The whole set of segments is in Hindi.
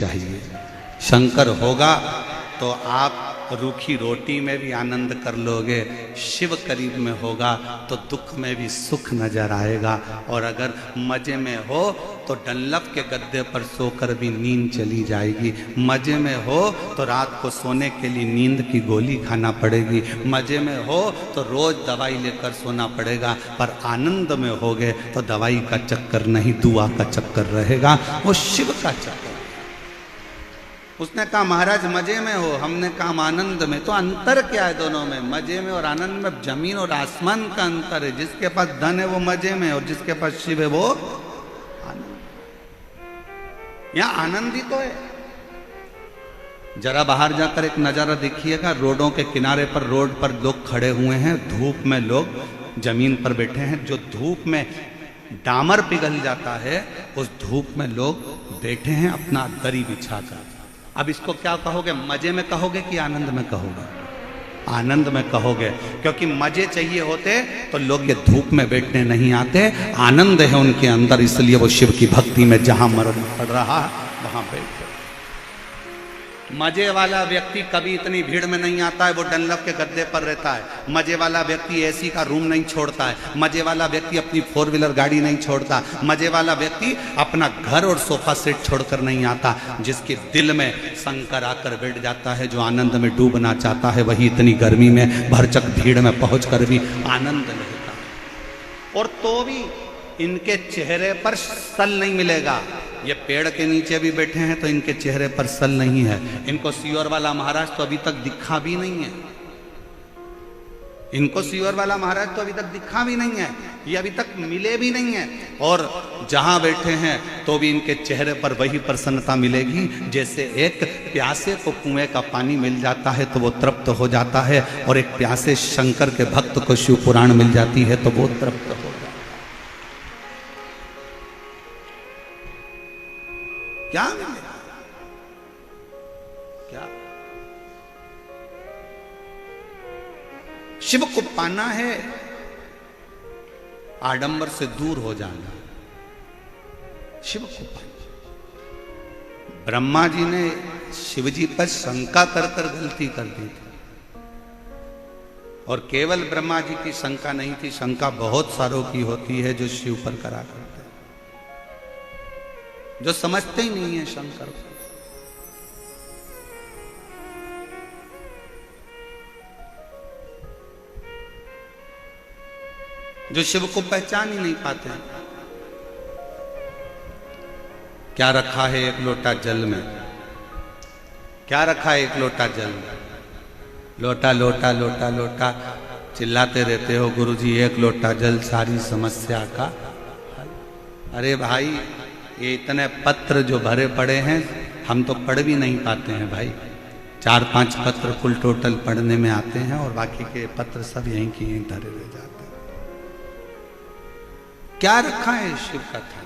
चाहिए। शंकर होगा तो आप रूखी रोटी में भी आनंद कर लोगे, शिव करीब में होगा तो दुख में भी सुख नजर आएगा। और अगर मजे में हो तो डंलप के गद्दे पर सोकर भी नींद चली जाएगी। मजे में हो तो रात को सोने के लिए नींद की गोली खाना पड़ेगी। मजे में हो तो रोज दवाई लेकर सोना पड़ेगा। पर आनंद में होगे तो दवाई का चक्कर नहीं, दुआ का चक्कर रहेगा, वो शिव का चक्कर। उसने कहा महाराज मजे में हो, हमने कहा आनंद में। तो अंतर क्या है दोनों में? मजे में और आनंद में जमीन और आसमान का अंतर है। जिसके पास धन है वो मजे में, और जिसके पास शिव है वो आनंद। यहां आनंद ही तो है। जरा बाहर जाकर एक नजारा देखिएगा, रोडों के किनारे पर, रोड पर लोग खड़े हुए हैं, धूप में लोग जमीन पर बैठे हैं। जो धूप में डामर पिघल जाता है उस धूप में लोग बैठे हैं अपना दरी बिछाकर। अब इसको क्या कहोगे? मजे में कहोगे कि आनंद में कहोगे? आनंद में कहोगे, क्योंकि मजे चाहिए होते तो लोग ये धूप में बैठने नहीं आते। आनंद है उनके अंदर, इसलिए वो शिव की भक्ति में जहां मरण पड़ रहा वहां बैठे। मजे वाला व्यक्ति कभी इतनी भीड़ में नहीं आता है, वो डंलप के गद्दे पर रहता है। मजे वाला व्यक्ति एसी का रूम नहीं छोड़ता है। मजे वाला व्यक्ति अपनी 4 व्हीलर गाड़ी नहीं छोड़ता। मजे वाला व्यक्ति अपना घर और सोफा सेट छोड़कर नहीं आता। जिसके दिल में शंकर आकर बैठ जाता है, जो आनंद में डूबना चाहता है, वही इतनी गर्मी में भरचक भीड़ में पहुंचकर भी आनंद लेता है। और तो भी इनके चेहरे पर सल नहीं मिलेगा। ये पेड़ के नीचे भी बैठे हैं तो इनके चेहरे पर सल नहीं है। इनको सियोर वाला महाराज तो अभी तक दिखा भी नहीं है। इनको सियोर वाला महाराज तो अभी तक दिखा भी नहीं है, ये अभी तक मिले भी नहीं है। और जहां बैठे हैं तो भी इनके चेहरे पर वही प्रसन्नता मिलेगी जैसे एक प्यासे को कुएं का पानी मिल जाता है तो वो तृप्त हो जाता है, और एक प्यासे शंकर के भक्त को शिव पुराण मिल जाती है तो वो तृप्त हो जाता है। क्या मिलेगा? क्या? शिव को पाना है, आडंबर से दूर हो जाना। शिव को पाना। ब्रह्मा जी ने शिव जी पर शंका कर कर गलती कर दी थी, और केवल ब्रह्मा जी की शंका नहीं थी, शंका बहुत सारों की होती है जो शिव पर करा करते हैं, जो समझते ही नहीं है शंकर को। जो शिव को पहचान ही नहीं पाते। क्या रखा है एक लोटा जल में? क्या रखा है एक लोटा जल में? लोटा लोटा लोटा लोटा चिल्लाते रहते हो गुरुजी, एक लोटा जल सारी समस्या का। अरे भाई, ये इतने पत्र जो भरे पड़े हैं हम तो पढ़ भी नहीं पाते हैं भाई। 4-5 पत्र कुल टोटल पढ़ने में आते हैं, और बाकी के पत्र सब यहीं की यहीं धरे रह जाते हैं। क्या रखा है शिव कथा?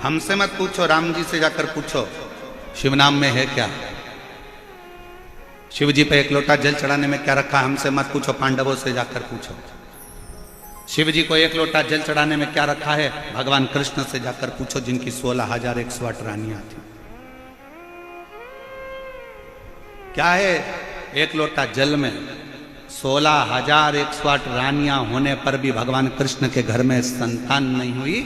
हमसे मत पूछो, राम जी से जाकर पूछो शिव नाम में है क्या। शिव जी पे एक लोटा जल चढ़ाने में क्या रखा? हमसे मत पूछो, पांडवों से जाकर पूछो। शिव जी को एक लोटा जल चढ़ाने में क्या रखा है? भगवान कृष्ण से जाकर पूछो, जिनकी 16,108 रानियां थी। क्या है एक लोटा जल में? 16,108 रानियां होने पर भी भगवान कृष्ण के घर में संतान नहीं हुई।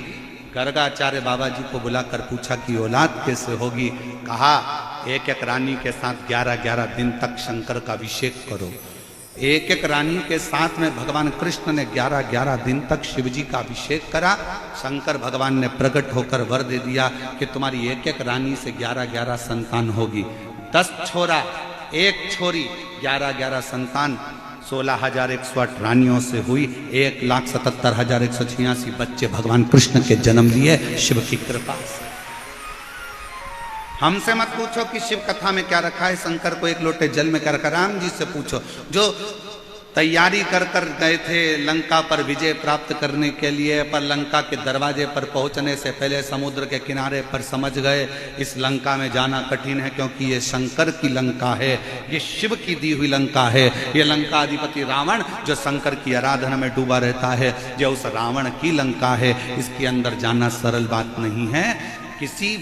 गर्गाचार्य बाबा जी को बुलाकर पूछा कि औलाद कैसे होगी? कहा एक एक रानी के साथ 11-11 दिन तक शंकर का अभिषेक करो। एक एक रानी के साथ में भगवान कृष्ण ने 11-11 दिन तक शिव जी का अभिषेक करा। शंकर भगवान ने प्रकट होकर वर दे दिया कि तुम्हारी एक एक रानी से 11-11 संतान होगी। 10 छोरा, 1 छोरी, 11-11 संतान। 16,108 रानियों से हुई। 1,77,186 बच्चे भगवान कृष्ण के जन्म लिए शिव की कृपा से। हमसे मत पूछो कि शिव कथा में क्या रखा है, शंकर को एक लोटे जल में क्या रखा। राम जी से पूछो, जो तैयारी कर कर गए थे लंका पर विजय प्राप्त करने के लिए, पर लंका के दरवाजे पर पहुंचने से पहले समुद्र के किनारे पर समझ गए इस लंका में जाना कठिन है, क्योंकि ये शंकर की लंका है, ये शिव की दी हुई लंका है। ये लंका अधिपति रावण जो शंकर की आराधना में डूबा रहता है, जो उस रावण की लंका है, इसके अंदर जाना सरल बात नहीं है। किसी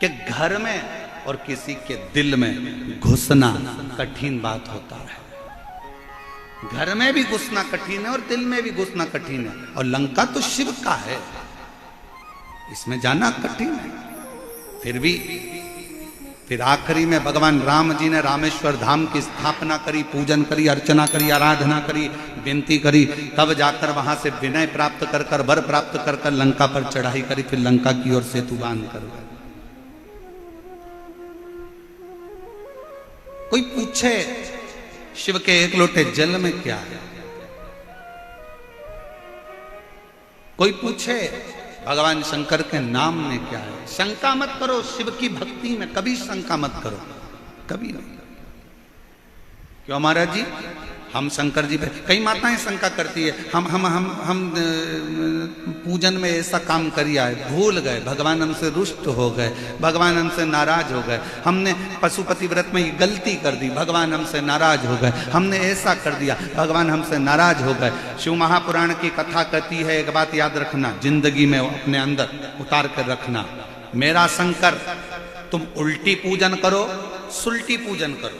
के घर में और किसी के दिल में घुसना कठिन बात होता है। घर में भी घुसना कठिन है और दिल में भी घुसना कठिन है, और लंका तो शिव का है, इसमें जाना कठिन है। फिर आखिरी में भगवान राम जी ने रामेश्वर धाम की स्थापना करी, पूजन करी, अर्चना करी, आराधना करी, विनती करी, तब जाकर वहां से विनय प्राप्त कर कर, वर प्राप्त कर कर लंका पर चढ़ाई करी, फिर लंका की ओर सेतु बांध कर। कोई पूछे शिव के एक लोटे जल में क्या है, कोई पूछे भगवान शंकर के नाम में क्या है, शंका मत करो। शिव की भक्ति में कभी शंका मत करो, कभी नहीं। क्यों महाराज जी, हम शंकर जी पे, कई माताएं शंका करती है, हम पूजन में ऐसा काम करिया है, भूल गए, भगवान हमसे रुष्ट हो गए, भगवान हमसे नाराज हो गए, हमने पशुपति व्रत में ये गलती कर दी, भगवान हमसे नाराज हो गए, हमने ऐसा कर दिया, भगवान हमसे नाराज हो गए। शिव महापुराण की कथा कहती है, एक बात याद रखना, जिंदगी में अपने अंदर उतार कर रखना, मेरा शंकर, तुम उल्टी पूजन करो, सुल्टी पूजन करो,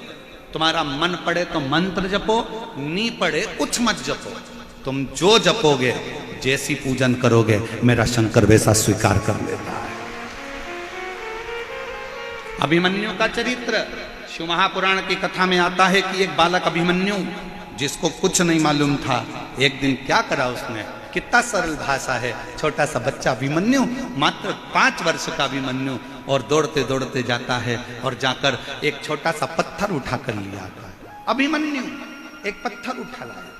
तुम्हारा मन पड़े तो मंत्र जपो, नी पड़े कुछ मत जपो, तुम जो जपोगे, जैसी पूजन करोगे, मेरा शंकर वैसा स्वीकार कर लेता है। अभिमन्यु का चरित्र शिव महापुराण की कथा में आता है कि एक बालक अभिमन्यु, जिसको कुछ नहीं मालूम था, एक दिन क्या करा उसने, कितना सरल भाषा है, छोटा सा बच्चा अभिमन्यु, मात्र 5 वर्ष का अभिमन्यु, और दौड़ते दौड़ते जाता है और जाकर एक छोटा सा पत्थर उठा कर लिया। अभिमन्यु एक पत्थर उठा लाया,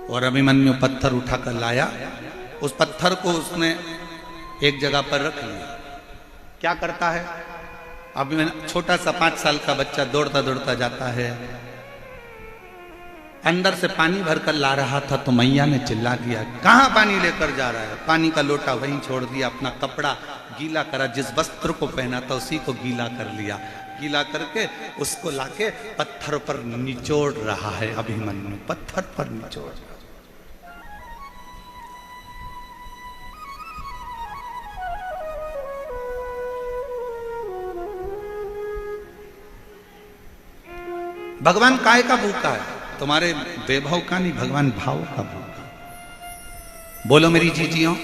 और अभिमन्यु पत्थर उठाकर लाया, उस पत्थर को उसने एक जगह पर रख लिया। क्या करता है, अभिमन्यु छोटा सा 5 साल का बच्चा दौड़ता दौड़ता जाता है, अंदर से पानी भरकर ला रहा था, तो मैया ने चिल्ला दिया, कहां पानी लेकर जा रहा है, पानी का लोटा वहीं छोड़ दिया, अपना कपड़ा गीला करा, जिस वस्त्र को पहना था उसी को गीला कर लिया, गीला करके उसको लाके पत्थर पर निचोड़ रहा है अभिमन्यु, पत्थर पर निचोड़ रहा। भगवान काय का भूखा है, तुम्हारे वैभव का नहीं, भगवान भाव का भूखा। बोलो मेरी जीजियों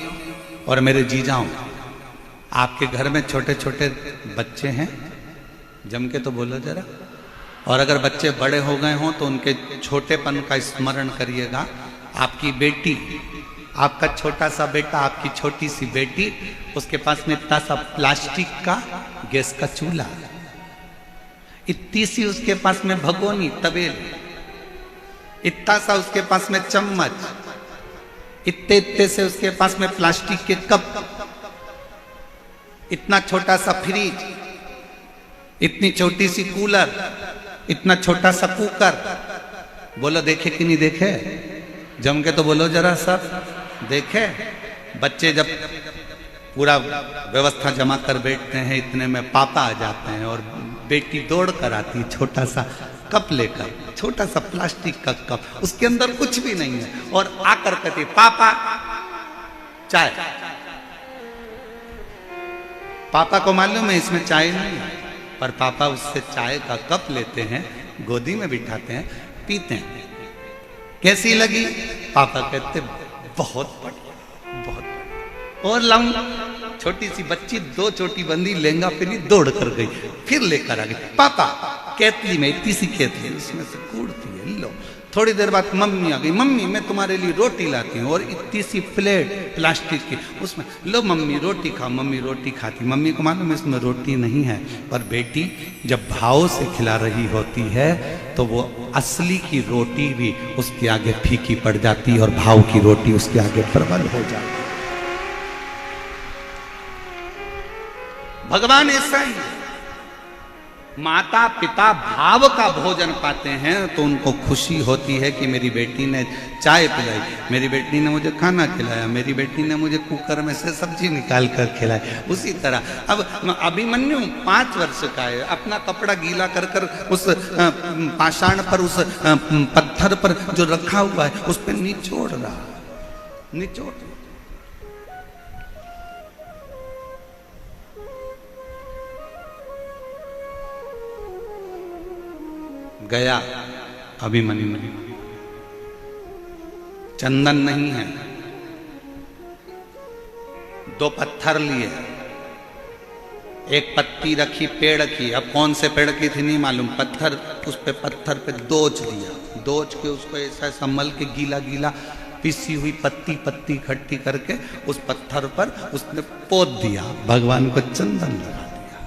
और मेरे जीजाओं, आपके घर में छोटे छोटे बच्चे हैं, जम के तो बोलो जरा। और अगर बच्चे बड़े हो गए हों तो उनके छोटेपन का स्मरण करिएगा। आपकी बेटी, आपका छोटा सा बेटा, आपकी छोटी सी बेटी, उसके पास में इतना सा प्लास्टिक का गैस का चूल्हा, इतनी सी उसके पास में भगोनी तवेल, इतना सा उसके पास में चम्मच, इतने इतने से उसके पास में प्लास्टिक के कप, इतना छोटा सा फ्रिज, इतनी छोटी सी कूलर, इतना छोटा सा कुकर। बोलो देखे कि नहीं देखे, जम के तो बोलो जरा सब देखे। बच्चे जब पूरा व्यवस्था जमा कर बैठते हैं, इतने में पापा आ जाते हैं और बेटी दौड़ कर आती है छोटा सा कप लेकर, छोटा सा प्लास्टिक का कप, उसके अंदर कुछ भी नहीं है, और आकर कहती पापा चाय। पापा को मालूम है इसमें चाय नहीं है, पर पापा उससे चाय का कप लेते हैं, गोदी में बिठाते हैं, पीते हैं। कैसी लगी? पापा कहते बहुत बढ़िया, बहुत बढ़िया। और लाऊं? छोटी सी बच्ची 2 चोटी बंदी लहंगा पहनी दौड़ कर गई, फिर लेकर आ गई। पापा केतली में, इतनी सी केतली, उसमें से कूड़ती है, लो। थोड़ी देर बाद मम्मी आ गई, मम्मी मैं तुम्हारे लिए रोटी लाती हूँ, और इतनी सी प्लेट प्लास्टिक की, उसमें लो मम्मी रोटी खाओ। मम्मी रोटी खाती, मम्मी को मालूम इसमें रोटी नहीं है, पर बेटी जब भाव से खिला रही होती है तो वो असली की रोटी भी उसके आगे फीकी पड़ जाती है, और भाव की रोटी उसके आगे प्रबल हो जाती है। भगवान ऐसा ही है, माता पिता भाव का भोजन पाते हैं तो उनको खुशी होती है कि मेरी बेटी ने चाय पिलाई, मेरी बेटी ने मुझे खाना खिलाया, मेरी बेटी ने मुझे कुकर में से सब्जी निकाल कर खिलाई। उसी तरह अब अभिमन्यु 5 वर्ष का है, अपना कपड़ा गीला कर कर उस पाषाण पर, उस पत्थर पर जो रखा हुआ है उस पर निचोड़ रहा, निचोड़। गया अभिमन्यु, चंदन नहीं है, 2 पत्थर लिए, एक पत्ती रखी पेड़ की, अब कौन से पेड़ की थी नहीं मालूम, पत्थर, उस पे पत्थर पे दोच दिया, दोच के उसको ऐसा संभल के गीला गीला पिसी हुई पत्ती पत्ती इकट्ठी करके उस पत्थर पर उसने पोत दिया, भगवान को चंदन लगा दिया।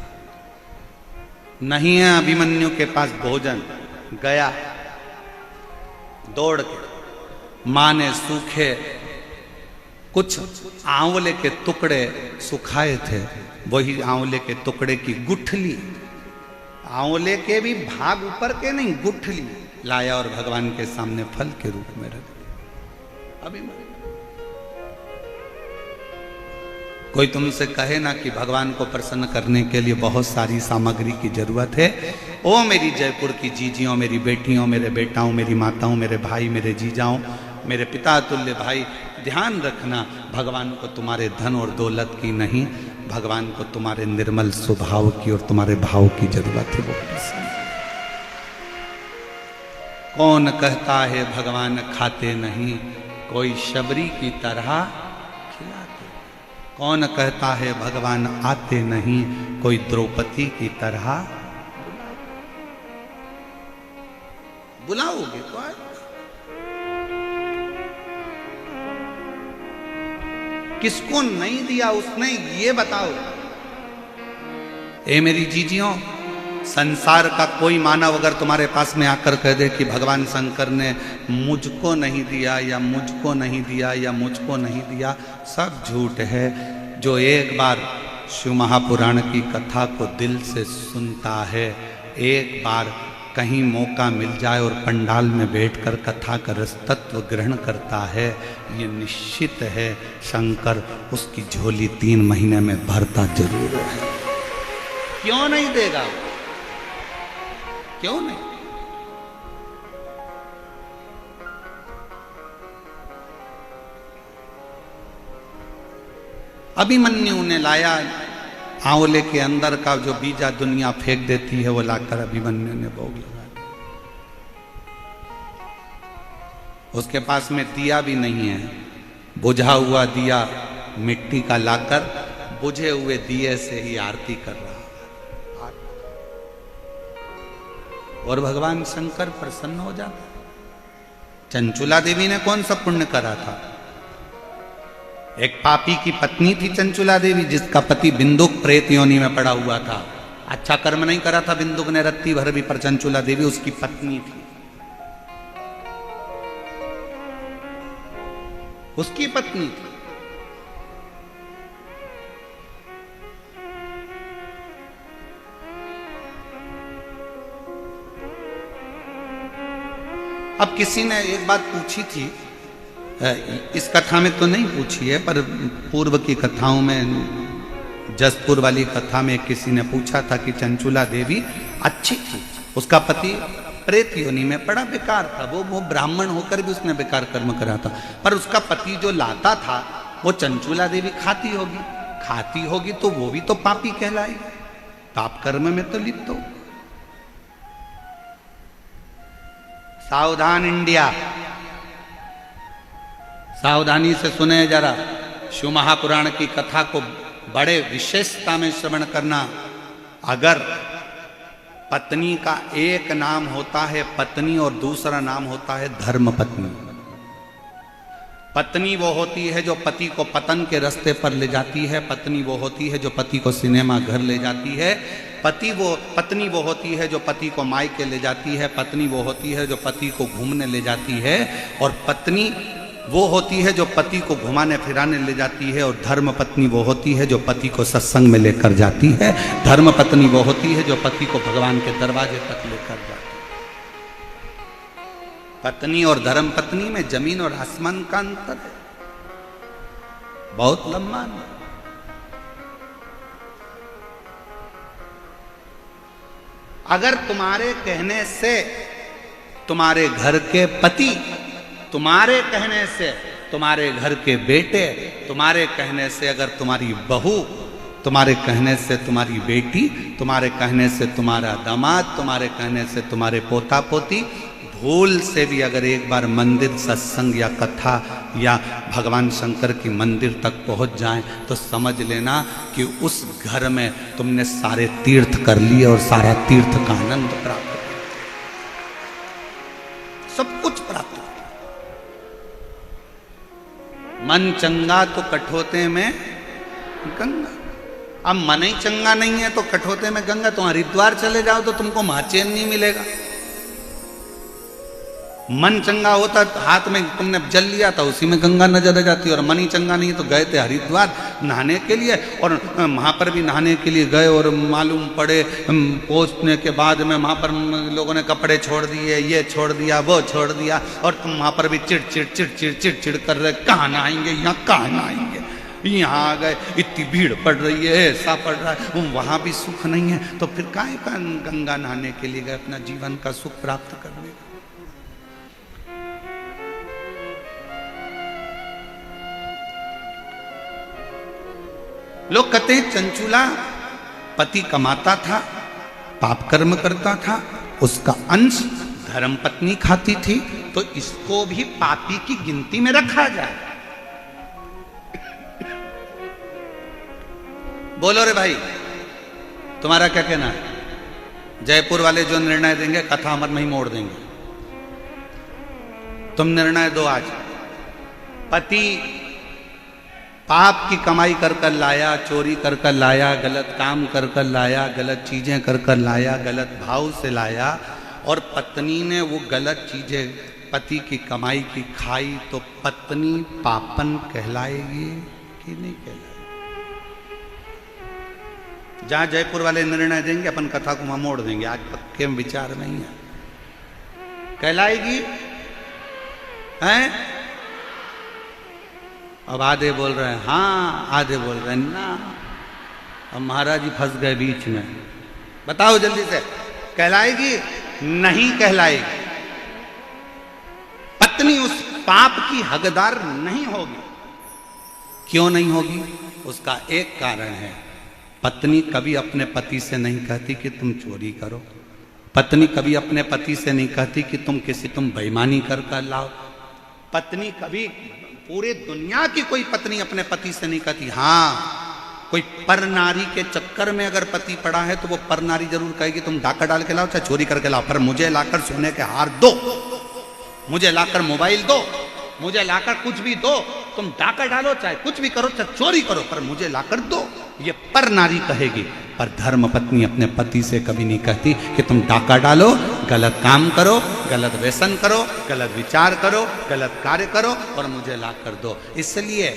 नहीं है अभिमन्यु के पास भोजन, गया दौड़ के, मां ने सूखे कुछ आंवले के टुकड़े सुखाए थे, वही आंवले के टुकड़े की गुठली, आंवले के भी भाग ऊपर के नहीं, गुठली लाया और भगवान के सामने फल के रूप में रख दिया। अभिमन्यु कोई तुमसे कहे ना कि भगवान को प्रसन्न करने के लिए बहुत सारी सामग्री की जरूरत है, ओ मेरी जयपुर की जीजियों, मेरी बेटियों, मेरे बेटाओं, मेरी माताओं, मेरे भाई, मेरे जीजाओं, मेरे पिता तुल्य भाई, ध्यान रखना भगवान को तुम्हारे धन और दौलत की नहीं, भगवान को तुम्हारे निर्मल स्वभाव की और तुम्हारे भाव की जरूरत है। वो प्रसन्न। कौन कहता है भगवान खाते नहीं, कोई शबरी की तरह खिलाते। कौन कहता है भगवान आते नहीं, कोई द्रौपदी की तरह बुलाओगे तो आए। किसको नहीं दिया उसने ये बताओ। ए मेरी जीजियों, संसार का कोई मानव अगर तुम्हारे पास में आकर कह दे कि भगवान शंकर ने मुझको नहीं दिया या मुझको नहीं दिया या मुझको नहीं दिया, सब झूठ है। जो एक बार शिव महापुराण की कथा को दिल से सुनता है, एक बार कहीं मौका मिल जाए और पंडाल में बैठकर कथा का रस तत्व ग्रहण करता है, ये निश्चित है शंकर उसकी झोली 3 महीने में भरता जरूर है। क्यों नहीं देगा? क्यों नहीं? अभिमन्यु ने लाया आंवले के अंदर का जो बीजा दुनिया फेंक देती है, वो लाकर अभिमन्यु ने भोग लगा दिया। उसके पास में दिया भी नहीं है, बुझा हुआ दिया मिट्टी का लाकर बुझे हुए दिए से ही आरती कर रहा। और भगवान शंकर प्रसन्न हो जाते। चंचुला देवी ने कौन सा पुण्य करा था? एक पापी की पत्नी थी चंचुला देवी, जिसका पति बिंदुक प्रेत योनि में पड़ा हुआ था। अच्छा कर्म नहीं करा था बिंदुक ने रत्ती भर भी, पर चंचुला देवी उसकी पत्नी थी, उसकी पत्नी थी। अब किसी ने एक बात पूछी थी, इस कथा में तो नहीं पूछी है, पर पूर्व की कथाओं में, जसपुर वाली कथा में किसी ने पूछा था कि चंचुला देवी अच्छी थी, उसका पति प्रेत योनि में पड़ा बेकार था, वो ब्राह्मण होकर भी उसने बेकार कर्म करा था, पर उसका पति जो लाता था वो चंचुला देवी खाती होगी तो वो भी तो पापी कहलाएगी, पाप कर्म में तो लिप्त हो। सावधान इंडिया, सावधानी से सुने जरा। शिव महापुराण की कथा को बड़े विशेषता में श्रवण करना। अगर पत्नी का एक नाम होता है पत्नी और दूसरा नाम होता है धर्म पत्नी। पत्नी वो होती है जो पति को पतन के रास्ते पर ले जाती है, पत्नी वो होती है जो पति को सिनेमा घर ले जाती है, पत्नी वो होती है जो पति को मायके ले जाती है, पत्नी वो होती है जो पति को घूमने ले जाती है, और पत्नी वो होती है जो पति को घुमाने फिराने ले जाती है, और धर्म पत्नी वो होती है जो पति को सत्संग में लेकर जाती है। धर्म पत्नी वो होती है जो पति को भगवान के दरवाजे तक लेकर जाती है। पत्नी और धर्म पत्नी में जमीन और आसमान का अंतर है, बहुत लंबा। अगर तुम्हारे कहने से तुम्हारे घर के पति, तुम्हारे कहने से तुम्हारे घर के बेटे, तुम्हारे कहने से अगर तुम्हारी बहू, तुम्हारे कहने से तुम्हारी बेटी, तुम्हारे कहने से तुम्हारा दामाद, तुम्हारे कहने से तुम्हारे पोता पोती भूल से भी अगर एक बार मंदिर, सत्संग या कथा या भगवान शंकर की मंदिर तक पहुंच जाएं, तो समझ लेना कि उस घर में तुमने सारे तीर्थ कर लिए और सारा तीर्थ का आनंद प्राप्त कर, सब कुछ प्राप्त। मन चंगा तो कठोते में गंगा। अब मन ही चंगा नहीं है तो कठोते में गंगा। तुम हरिद्वार चले जाओ तो तुमको वहां चैन नहीं मिलेगा। मन चंगा होता हाथ में तुमने जल लिया था, उसी में गंगा नजर आ जाती। और मन ही चंगा नहीं तो गए थे हरिद्वार नहाने के लिए, और वहां पर भी नहाने के लिए गए और मालूम पड़े पहुंचने के बाद में वहां पर लोगों ने कपड़े छोड़ दिए, ये छोड़ दिया, वो छोड़ दिया, और तुम वहां पर भी चिड़ चिड़ चिड़ चिड़ चिड़ चिड़ कर रहे, कहाँ नहाएंगे, यहाँ कहाँ नहाएंगे, यहाँ आ गए, इतनी भीड़ पड़ रही है, ऐसा पड़ रहा है, वहां भी सुख नहीं है, तो फिर काहे का गंगा नहाने के लिए गए अपना जीवन का सुख प्राप्त करने का। लोग कहते हैं चंचूला पति कमाता था, पाप कर्म करता था, उसका अंश धर्म पत्नी खाती थी, तो इसको भी पापी की गिनती में रखा जाए। बोलो रे भाई, तुम्हारा क्या कहना है? जयपुर वाले जो निर्णय देंगे कथा अमर में ही मोड़ देंगे। तुम निर्णय दो आज। पति पाप की कमाई कर कर लाया, चोरी कर कर लाया, गलत काम कर कर लाया, गलत चीजें कर कर लाया, गलत भाव से लाया, और पत्नी ने वो गलत चीजें पति की कमाई की खाई, तो पत्नी पापन कहलाएगी कि नहीं कहलाएगी? जहां जयपुर वाले निर्णय देंगे अपन कथा को वहां मोड़ देंगे। आज पक्के में विचार नहीं है। कहलाएगी हैं? अब आधे बोल रहे हैं हाँ, आधे बोल रहे हैं ना। अब महाराज जी फंस गए बीच में। बताओ जल्दी से, कहलाएगी नहीं कहलाएगी? पत्नी उस पाप की हकदार नहीं होगी। क्यों नहीं होगी? उसका एक कारण है, पत्नी कभी अपने पति से नहीं कहती कि तुम चोरी करो। पत्नी कभी अपने पति से नहीं कहती कि तुम बेईमानी कर कर लाओ। पत्नी कभी, पूरे दुनिया की कोई पत्नी अपने पति से नहीं कहती। हाँ, कोई पर नारी के चक्कर में अगर पति पड़ा है तो वो पर नारी जरूर कहेगी तुम डाका डाल के लाओ चाहे चोरी करके लाओ, पर मुझे लाकर सोने के हार दो, मुझे लाकर मोबाइल दो, मुझे लाकर कुछ भी दो। तुम डाका डालो चाहे कुछ भी करो, चाहे चोरी करो, पर मुझे लाकर दो। ये पर नारी कहेगी। पर धर्म पत्नी अपने पति से कभी नहीं कहती कि तुम डाका डालो, गलत काम करो, गलत व्यसन करो, गलत विचार करो, गलत कार्य करो और मुझे लाकर दो। इसलिए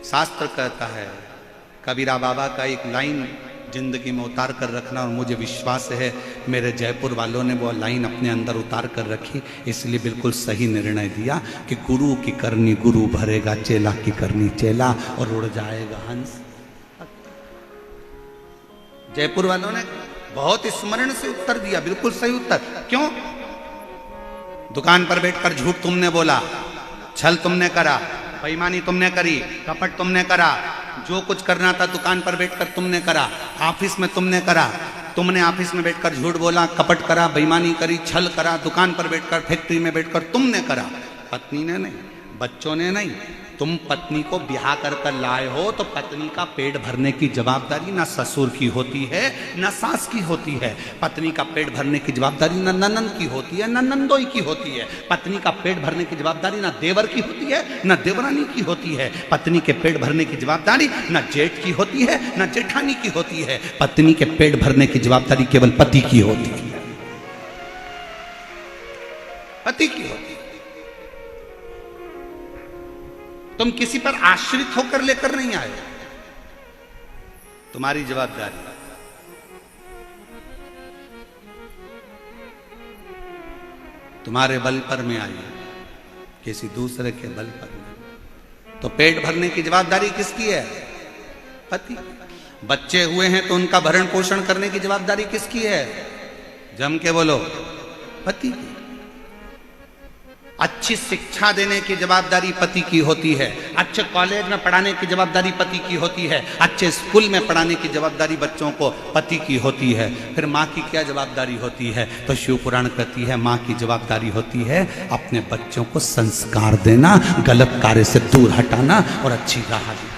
शास्त्र कहता है, कबीरा बाबा का एक लाइन जिंदगी में उतार कर रखना, और मुझे विश्वास है मेरे जयपुर वालों ने वो लाइन अपने अंदर उतार कर रखी, इसलिए बिल्कुल सही निर्णय दिया कि गुरु की करनी गुरु भरेगा, चेला की करनी चेला, और उड़ जाएगा हंस। जयपुर वालों ने बहुत स्मरण से उत्तर दिया, बिल्कुल सही उत्तर। क्यों? दुकान पर बैठकर झूठ तुमने बोला, छल तुमने करा, बेईमानी तुमने करी, कपट तुमने करा, जो कुछ करना था दुकान पर बैठकर तुमने करा, ऑफिस में तुमने करा, तुमने ऑफिस में बैठकर झूठ बोला, कपट करा, बेईमानी करी, छल करा, दुकान पर बैठकर, फैक्ट्री में बैठकर तुमने करा। पत्नी ने नहीं, बच्चों ने नहीं। तुम पत्नी को ब्याह कर कर लाए हो तो पत्नी का पेट भरने की जवाबदारी ना ससुर की होती है ना सास की होती है। पत्नी का पेट भरने की जवाबदारी ना ननंद की होती है ना नंदोई की होती है। पत्नी का पेट भरने की जवाबदारी ना देवर की होती है ना देवरानी की होती है। पत्नी के पेट भरने की जवाबदारी ना जेठ की होती है ना जेठानी की होती है। पत्नी के पेट भरने की जवाबदारी केवल पति की होती है, पति की होती है। तुम किसी पर आश्रित होकर लेकर नहीं आए, तुम्हारी जवाबदारी। तुम्हारे बल पर में आई, किसी दूसरे के बल पर नहीं। तो पेट भरने की जवाबदारी किसकी है? पति। बच्चे हुए हैं तो उनका भरण पोषण करने की जवाबदारी किसकी है? जम के बोलो, पति की। अच्छी शिक्षा देने की जवाबदारी पति की होती है, अच्छे कॉलेज में पढ़ाने की जवाबदारी पति की होती है, अच्छे स्कूल में पढ़ाने की जवाबदारी बच्चों को पति की होती है। फिर माँ की क्या जवाबदारी होती है? तो शिव पुराण कहती है माँ की जवाबदारी होती है अपने बच्चों को संस्कार देना, गलत कार्य से दूर हटाना और अच्छी राह देना।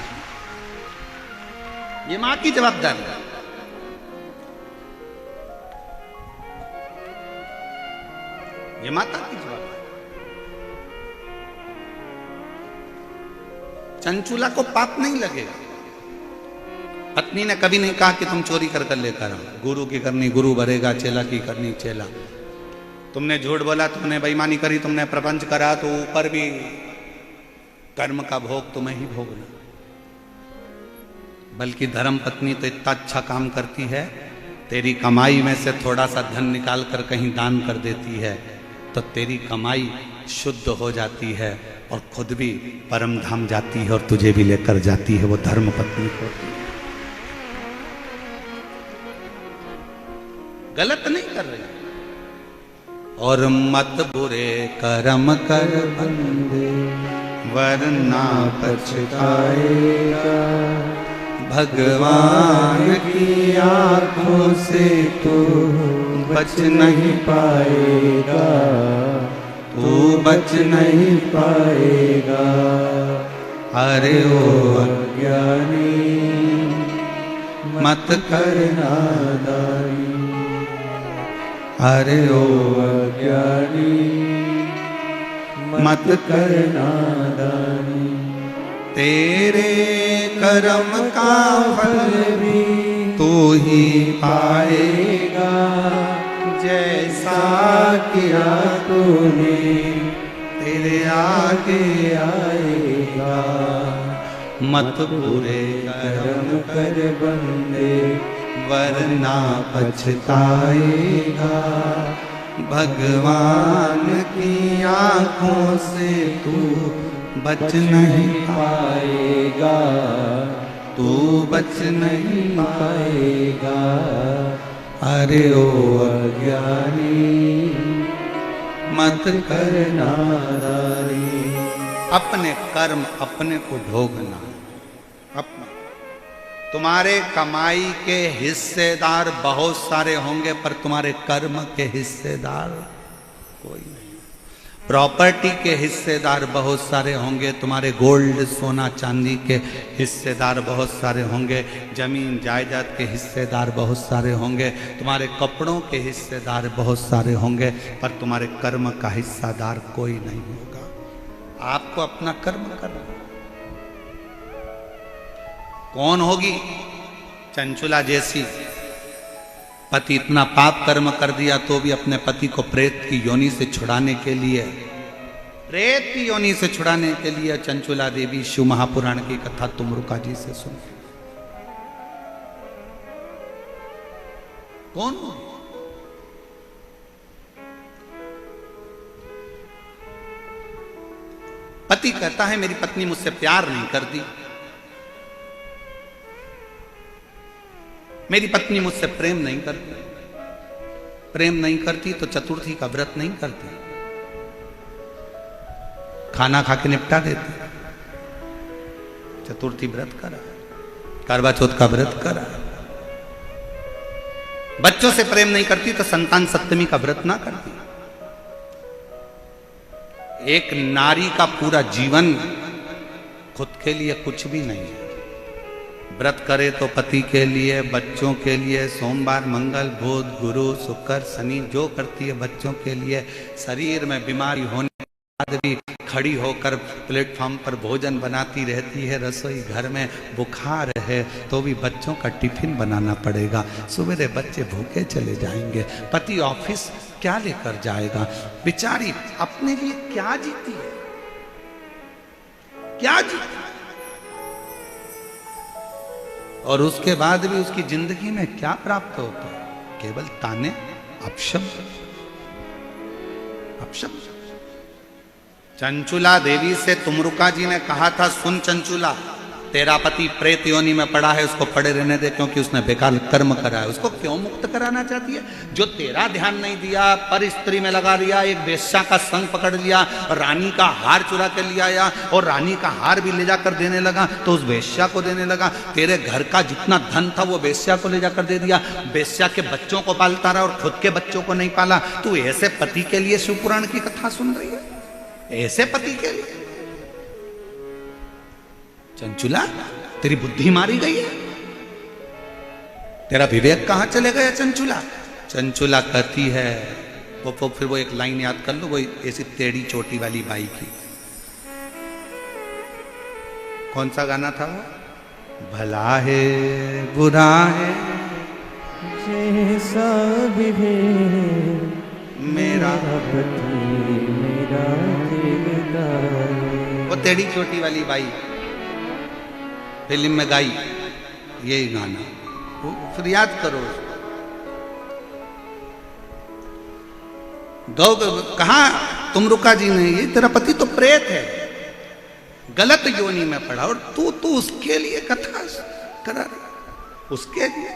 ये माँ की जवाबदारी है। ये माता की जवाबदारी। चंचुला को पाप नहीं लगेगा। पत्नी ने कभी नहीं कहा कि तुम चोरी कर कर लेकर आओ। गुरु की करनी गुरु भरेगा, चेला की करनी चेला। तुमने झूठ बोला, तुमने बेईमानी करी, तुमने प्रपंच करा, तो ऊपर भी कर्म का भोग तुम्हें ही भोगना। बल्कि धर्म पत्नी तो इतना अच्छा काम करती है, तेरी कमाई में से थोड़ा सा धन निकाल कर कहीं दान कर देती है, तो तेरी कमाई शुद्ध हो जाती है और खुद भी परम धाम जाती है और तुझे भी लेकर जाती है। वो धर्म पत्नी होती है। गलत नहीं कर रही। और मत बुरे कर्म कर बंदे, वरना पछताएगा। भगवान की आंखों से तो बच नहीं पाएगा, तू बच नहीं पाएगा। अरे ओ अज्ञानी मत कर नादानी, अरे ओ अज्ञानी मत कर नादानी। तेरे कर्म का फल भी तू ही पाएगा, जैसा किया तूने तेरे आगे आएगा। मत बुरे कर्म कर बंदे, वरना पछताएगा। भगवान की आंखों से तू बच नहीं पाएगा, तू बच नहीं पाएगा। अरे ओ अज्ञानी मत कर नादानी। अपने कर्म अपने को भोगना। अपना तुम्हारे कमाई के हिस्सेदार बहुत सारे होंगे, पर तुम्हारे कर्म के हिस्सेदार कोई नहीं। प्रॉपर्टी के हिस्सेदार बहुत सारे होंगे, तुम्हारे गोल्ड सोना चांदी के हिस्सेदार बहुत सारे होंगे, जमीन जायदाद के हिस्सेदार बहुत सारे होंगे, तुम्हारे कपड़ों के हिस्सेदार बहुत सारे होंगे, पर तुम्हारे कर्म का हिस्सेदार कोई नहीं होगा। आपको अपना कर्म करना। कौन होगी? चंचुला जैसी। पति इतना पाप कर्म कर दिया तो भी अपने पति को प्रेत की योनि से छुड़ाने के लिए, प्रेत की योनि से छुड़ाने के लिए चंचुला देवी शिव महापुराण की कथा तुमरुका जी से सुन। कौन? पति कहता है मेरी पत्नी मुझसे प्यार नहीं करती, मेरी पत्नी मुझसे प्रेम नहीं करती। प्रेम नहीं करती तो चतुर्थी का व्रत नहीं करती, खाना खा के निपटा देती। चतुर्थी व्रत करा, करवा चौथ का व्रत करा। बच्चों से प्रेम नहीं करती तो संतान सप्तमी का व्रत ना करती। एक नारी का पूरा जीवन खुद के लिए कुछ भी नहीं है। व्रत करे तो पति के लिए, बच्चों के लिए, सोमवार मंगल बुध गुरु शुक्र शनि जो करती है बच्चों के लिए। शरीर में बीमारी होने के बाद भी खड़ी होकर प्लेटफॉर्म पर भोजन बनाती रहती है। रसोई घर में बुखार है तो भी बच्चों का टिफिन बनाना पड़ेगा। सवेरे बच्चे भूखे चले जाएंगे, पति ऑफिस क्या लेकर जाएगा? बेचारी अपने लिए क्या जीती है? क्या जीता? और उसके बाद भी उसकी जिंदगी में क्या प्राप्त होता है? केवल ताने, अपशब्द, अपशब्द। चंचुला देवी से तुमरुका जी ने कहा था, सुन चंचुला, तेरा पति प्रेत योनि में पड़ा है, उसको पड़े रहने दे, क्योंकि उसने बेकार कर्म करा है। उसको क्यों मुक्त कराना चाहती है? जो तेरा ध्यान नहीं दिया, पर स्त्री में लगा दिया, एक वेश्या का संग पकड़ लिया, रानी का हार चुरा कर लिया आया, और रानी का हार भी ले जाकर देने लगा, तो उस वेश्या को देने लगा। तेरे घर का जितना धन था वो वेश्या को ले जाकर दे दिया। वेश्या के बच्चों को पालता रहा और खुद के बच्चों को नहीं पाला। तू ऐसे पति के लिए शिवपुराण की कथा सुन रही है? ऐसे पति के लिए? चंचुला, तेरी बुद्धि मारी गई है, तेरा विवेक कहां चले गया चंचुला? चंचुला कहती है, वो फिर वो एक लाइन याद कर लो, वो ऐसी टेढ़ी चोटी वाली बाई की। कौन सा गाना था वो? भला है बुरा है जैसा विवेक मेरा पति मेरा दिलदार। वो टेढ़ी चोटी वाली बाई फिल्म में गाई यही गाना, फिर याद करो। कहा तुमरुका जी ने, ये तेरा पति तो प्रेत है, गलत योनि में पड़ा, और तू उसके लिए कथा करा रही, उसके लिए।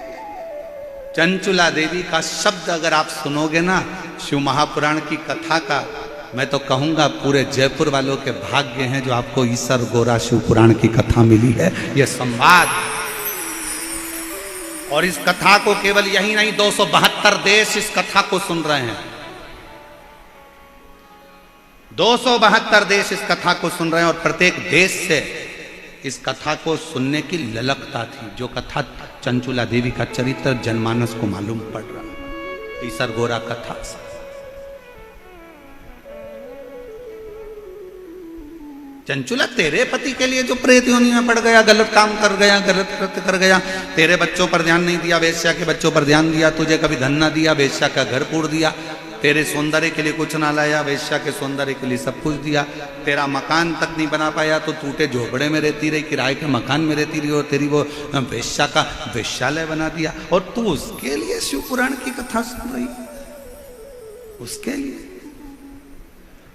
चंचुला देवी का शब्द अगर आप सुनोगे ना शिव महापुराण की कथा का, मैं तो कहूंगा पूरे जयपुर वालों के भाग्य हैं जो आपको ईसर गोरा शिव पुराण की कथा मिली है, यह संवाद। और इस कथा को केवल यही नहीं, 272 देश इस कथा को सुन रहे हैं। 272 देश इस कथा को सुन रहे हैं, और प्रत्येक देश से इस कथा को सुनने की ललकता थी। जो कथा चंचुला देवी का चरित्र जनमानस को मालूम पड़ रहा, ईसर गोरा कथा से। चंचुला, तेरे पति के लिए जो प्रेत योनि में पड़ गया, गलत काम कर गया, गलत कृत्य कर गया, तेरे बच्चों पर ध्यान नहीं दिया, वेश्या के बच्चों पर ध्यान दिया, तुझे कभी धन ना दिया, वेश्या का घर पूर दिया, तेरे सौंदर्य के लिए कुछ ना लाया, वेश्या के सौंदर्य के लिए सब कुछ दिया, तेरा मकान तक नहीं बना पाया तो टूटे झोपड़े में रहती रही, किराए के मकान में रहती रही, और तेरी वो वेश्या का वेश्यालय बना दिया, और तू उसके लिए शिव पुराण की कथा सुन रही, उसके लिए।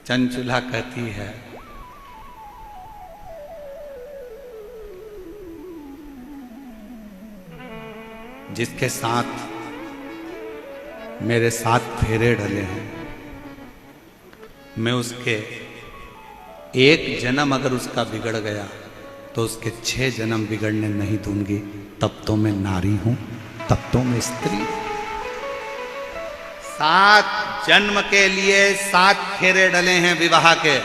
चंचुला कहती है, जिसके साथ मेरे 7 फेरे डले हैं, मैं उसके एक जन्म अगर उसका बिगड़ गया तो उसके 6 जन्म बिगड़ने नहीं दूंगी। तब तो मैं नारी हूं, तब तो मैं स्त्री। 7 जन्म के लिए 7 फेरे डले हैं विवाह के।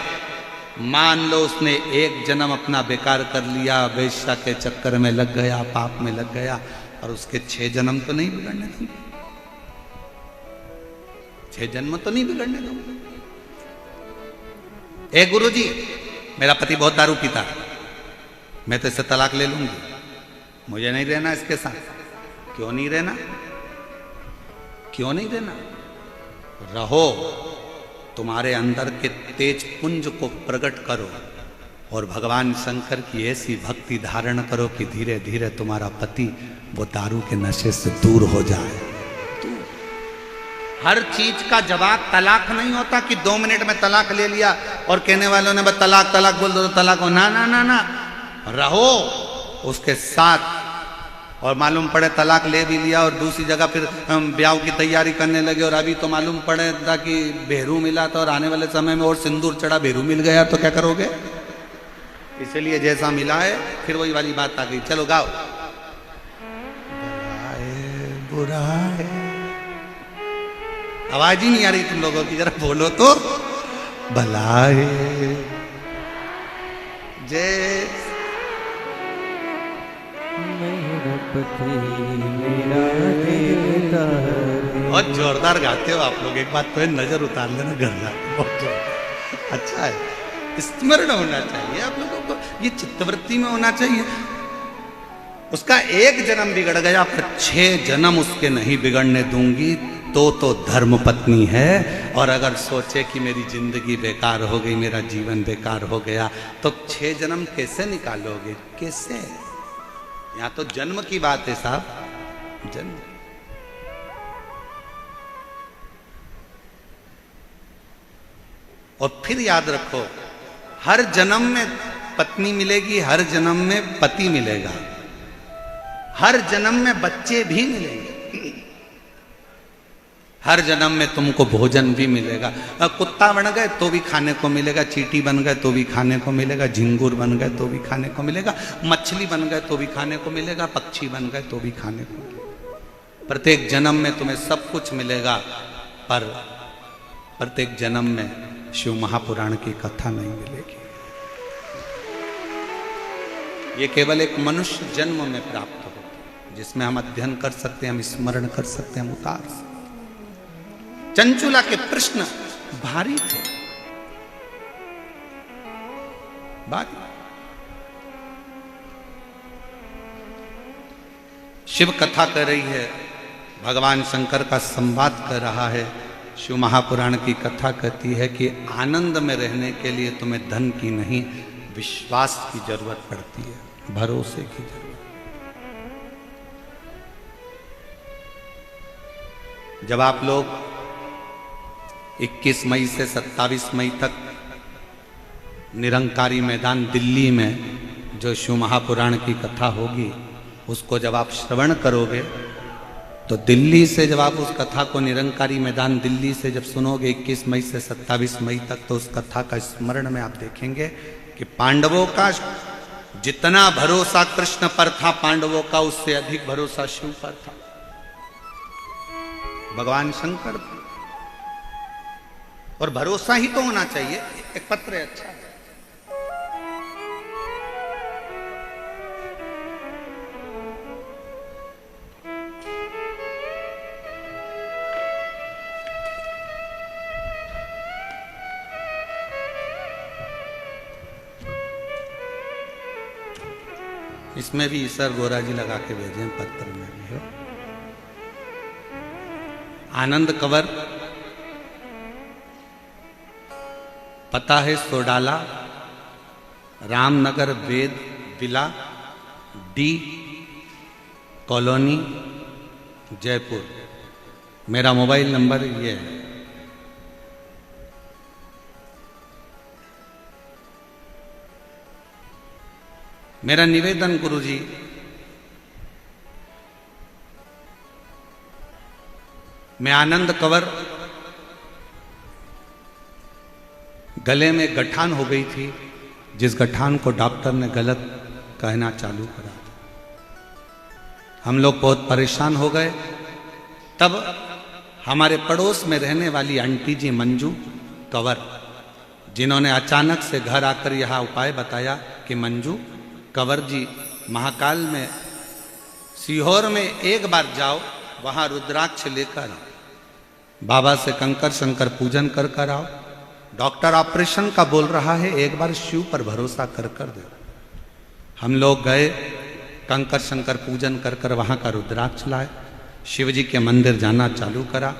मान लो उसने एक जन्म अपना बेकार कर लिया, वेश्या के चक्कर में लग गया, पाप में लग गया, और उसके 6 जन्म तो नहीं बिगड़ने दूंगी, 6 जन्म तो नहीं बिगड़ने दूंगी। ए गुरुजी, मेरा पति बहुत दारू पीता, मैं तो इससे तलाक ले लूंगी, मुझे नहीं रहना इसके साथ। क्यों नहीं रहना? क्यों नहीं रहना? रहो, तुम्हारे अंदर के तेज पुंज को प्रकट करो, और भगवान शंकर की ऐसी भक्ति धारण करो कि धीरे धीरे तुम्हारा पति वो दारू के नशे से दूर हो जाए। हर चीज का जवाब तलाक नहीं होता कि 2 मिनट में तलाक ले लिया और कहने वालों ने बस तलाक तलाक बोल दो तो तलाक हो। ना ना ना ना, रहो उसके साथ, और मालूम पड़े तलाक ले भी लिया और दूसरी जगह फिर ब्याह की तैयारी करने लगे, और अभी तो मालूम पड़े था कि भेरू मिला था, और आने वाले समय में और सिंदूर चढ़ा भेरू मिल गया, तो क्या करोगे? इसलिए जैसा मिला है फिर वही वाली बात आ गई। चलो गाओ। बुरा है, आवाज ही नहीं आ रही तुम लोगों की, जरा बोलो तो। भला है जय मेरा पति मेरा दिलदार। बहुत जोरदार गाते हो आप लोग, एक बात तो है, नजर उतार लेना घर जाके, बहुत जोरदार। अच्छा है, स्मरण होना चाहिए आप लोगों को, ये चित्तवृत्ति में होना चाहिए। उसका एक जन्म बिगड़ गया, पर 6 जन्म उसके नहीं बिगड़ने दूंगी। तो धर्म पत्नी है। और अगर सोचे कि मेरी जिंदगी बेकार हो गई, मेरा जीवन बेकार हो गया, तो 6 जन्म कैसे निकालोगे? कैसे? यहां तो जन्म की बात है साहब, जन्म। और फिर याद रखो, हर जन्म में पत्नी मिलेगी, हर जन्म में पति मिलेगा, हर जन्म में बच्चे भी मिलेंगे, हर जन्म में तुमको भोजन भी मिलेगा। कुत्ता बन गए तो भी खाने को मिलेगा, चींटी बन गए तो भी खाने को मिलेगा, झिंगुर बन गए तो भी खाने को मिलेगा, मछली बन गए तो भी खाने को मिलेगा, पक्षी बन गए तो भी खाने को मिलेगा। प्रत्येक जन्म में तुम्हें सब कुछ मिलेगा, पर प्रत्येक जन्म में शिव महापुराण की कथा नहीं मिलेगी। ये केवल एक मनुष्य जन्म में प्राप्त होती है, जिसमें हम अध्ययन कर सकते हैं, हम स्मरण कर सकते हैं, हम उतार सकते हैं। चंचुला के प्रश्न भारी थे, भारी। शिव कथा कर रही है, भगवान शंकर का संवाद कर रहा है। शिव महापुराण की कथा कहती है कि आनंद में रहने के लिए तुम्हें धन की नहीं, विश्वास की जरूरत पड़ती है, भरोसे की जरूरत। जब आप लोग 21 मई से 27 मई तक निरंकारी मैदान दिल्ली में जो शिव महापुराण की कथा होगी, उसको जब आप श्रवण करोगे, तो दिल्ली से जब आप उस कथा को निरंकारी मैदान दिल्ली से जब सुनोगे 21 मई से 27 मई तक, तो उस कथा का स्मरण में आप देखेंगे कि पांडवों का जितना भरोसा कृष्ण पर था, पांडवों का उससे अधिक भरोसा शिव पर था, भगवान शंकर पर। और भरोसा ही तो होना चाहिए। एक पत्र है, अच्छा है। इसमें भी ईश्वर गोरा जी लगा के भेजे, पत्र में भी हो। आनंद कंवर, पता है सोडाला, रामनगर वेद विला, डी कॉलोनी, जयपुर। मेरा मोबाइल नंबर ये है। मेरा निवेदन गुरुजी, मैं आनंद कंवर, गले में गठान हो गई थी, जिस गठान को डॉक्टर ने गलत कहना चालू करा। हम लोग बहुत परेशान हो गए। तब हमारे पड़ोस में रहने वाली आंटी जी मंजू कंवर, जिन्होंने अचानक से घर आकर यह उपाय बताया कि मंजू कंवर जी, महाकाल में सीहोर में एक बार जाओ, वहां रुद्राक्ष लेकर बाबा से कंकर शंकर पूजन कर कर आओ। डॉक्टर ऑपरेशन का बोल रहा है, एक बार शिव पर भरोसा कर कर दो। हम लोग गए, कंकर शंकर पूजन कर कर वहां का रुद्राक्ष लाए, शिव जी के मंदिर जाना चालू करा,